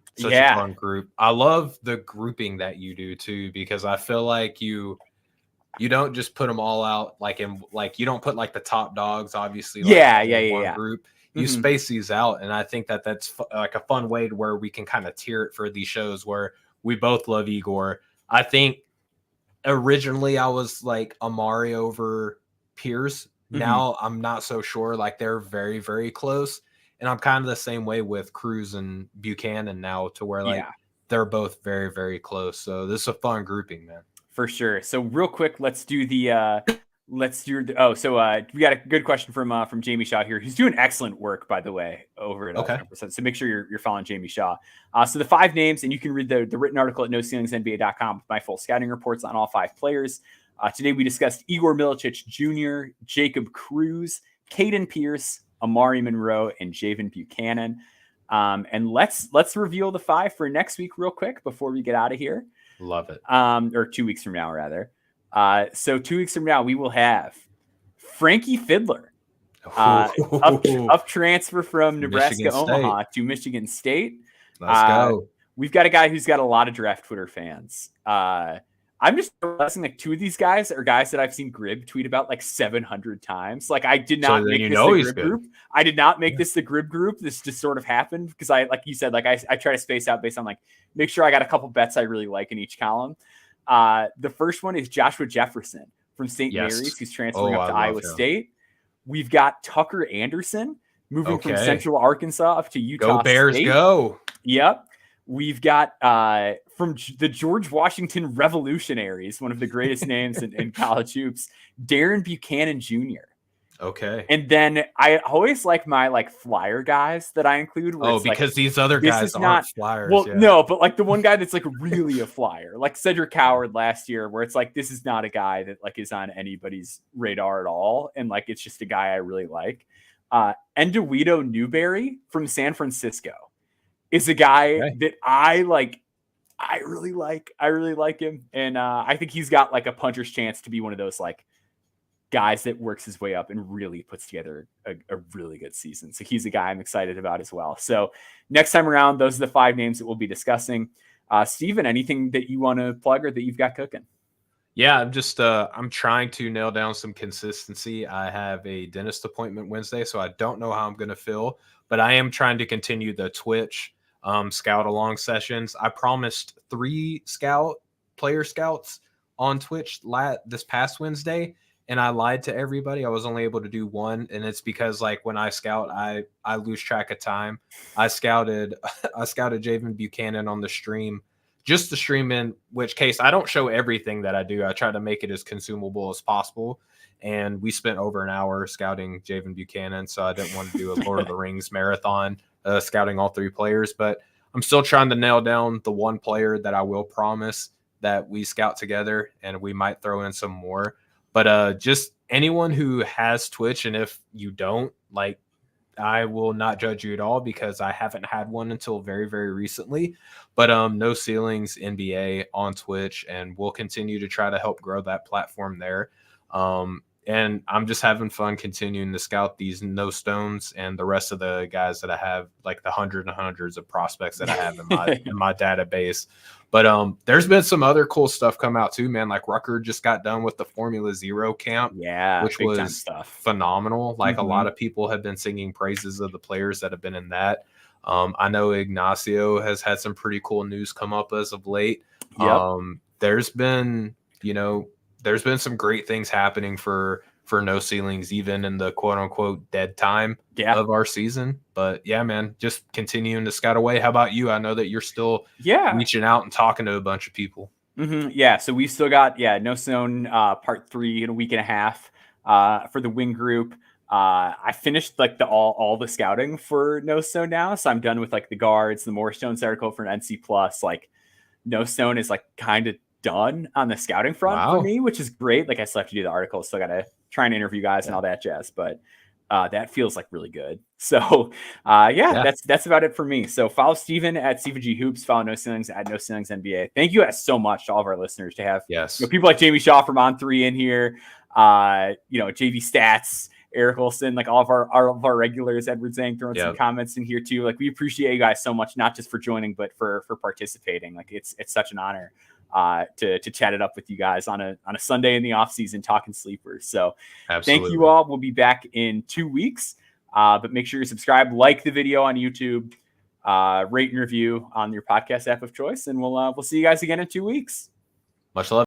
group. I love the grouping that you do too, because I feel like you don't just put them all out like in like, you don't put like the top dogs, obviously. Like one group. You space these out, and I think that's like a fun way to where we can kind of tier it for these shows where we both love Igor. I think originally I was like Amarri over Pierce. Now I'm not so sure. Like, they're very, very close, and I'm kind of the same way with Cruz and Buchanan now, to where like they're both very, very close. So this is a fun grouping, man. For sure. So real quick, we got a good question from Jamie Shaw here, who's doing excellent work, by the way, over at 100%. So make sure you're following Jamie Shaw. So the 5 names, and you can read the written article at NoCeilingsNBA.com with my full scouting reports on all 5 players. Today we discussed Igor Milicic Jr., Jacob Cruz, Caden Pierce, Amarri Monroe, and Javan Buchanan. And let's reveal the 5 for next week real quick before we get out of here. Love it. Or 2 weeks from now, rather. So 2 weeks from now, we will have Frankie Fiddler, up transfer from Nebraska Omaha to Michigan State. Let's go. We've got a guy who's got a lot of draft Twitter fans. I'm just realizing like 2 of these guys are guys that I've seen Grib tweet about like 700 times. Like, I did not make this the Grib group. I did not make this the Grib group. This just sort of happened because like you said, like I try to space out based on like, make sure I got a couple bets I really like in each column. The first one is Joshua Jefferson from St. Mary's, who's transferring up to Iowa State. We've got Tucker Anderson moving from Central Arkansas up to Utah Go Bears, State. Go. Yep. We've got from the George Washington Revolutionaries, one of the greatest names in college hoops, Darren Buchanan Jr. Okay. And then I always like my like flyer guys that I include. Because like, these other guys aren't flyers. Well, no, but like the one guy that's like really a flyer, like Cedric Howard last year, where it's like, this is not a guy that like is on anybody's radar at all. And like, it's just a guy I really like. Endewedo Newberry from San Francisco is a guy that I like. I really like him. And I think he's got like a puncher's chance to be one of those like guys that works his way up and really puts together a really good season. So he's a guy I'm excited about as well. So next time around, those are the 5 names that we'll be discussing. Stephen, anything that you want to plug or that you've got cooking? Yeah, I'm just I'm trying to nail down some consistency. I have a dentist appointment Wednesday, so I don't know how I'm going to feel, but I am trying to continue the Twitch scout along sessions. I promised 3 player scouts on Twitch this past Wednesday, and I lied to everybody. I was only able to do 1, and it's because like when I scout, I lose track of time. I scouted Javan Buchanan on the stream, just the stream, in which case I don't show everything that I do. I try to make it as consumable as possible. And we spent over an hour scouting Javan Buchanan, so I didn't want to do a Lord of the Rings marathon scouting all 3 players. But I'm still trying to nail down the 1 player that I will promise that we scout together, and we might throw in some more. But just anyone who has Twitch, and if you don't, like, I will not judge you at all because I haven't had one until very, very recently. But No Ceilings NBA on Twitch, and we'll continue to try to help grow that platform there. and I'm just having fun continuing to scout these no stones and the rest of the guys that I have, like the hundreds of prospects that I have in my database. But there's been some other cool stuff come out too, man. Like Rucker just got done with the Formula Zero camp, which was phenomenal. Like a lot of people have been singing praises of the players that have been in that. I know Ignacio has had some pretty cool news come up as of late. There's been some great things happening for No Ceilings, even in the quote unquote dead time of our season. But yeah, man, just continuing to scout away. How about you? I know that you're still reaching out and talking to a bunch of people. Yeah. So we still got, No Stone part 3 in a week and a half for the wing group. I finished like all the scouting for No Stone now. So I'm done with like the guards, the More Stones article for an NC Plus. Like No Stone is like kind of done on the scouting front for me, which is great. Like I still have to do the article. Still got to try and interview guys and all that jazz. But that feels like really good. So that's about it for me. So follow Stephen at Stephen G Hoops. Follow No Ceilings at No Ceilings NBA. Thank you guys so much to all of our listeners to have people like Jamie Shaw from On3 in here. JV Stats, Eric Olson, like all of our regulars, Edward Zhang throwing some comments in here too. Like we appreciate you guys so much, not just for joining, but for participating. Like it's such an honor to chat it up with you guys on a Sunday in the off season, talking sleepers. So Thank you all. We'll be back in 2 weeks, but make sure you subscribe, like the video on YouTube, rate and review on your podcast app of choice. And we'll see you guys again in 2 weeks. Much love.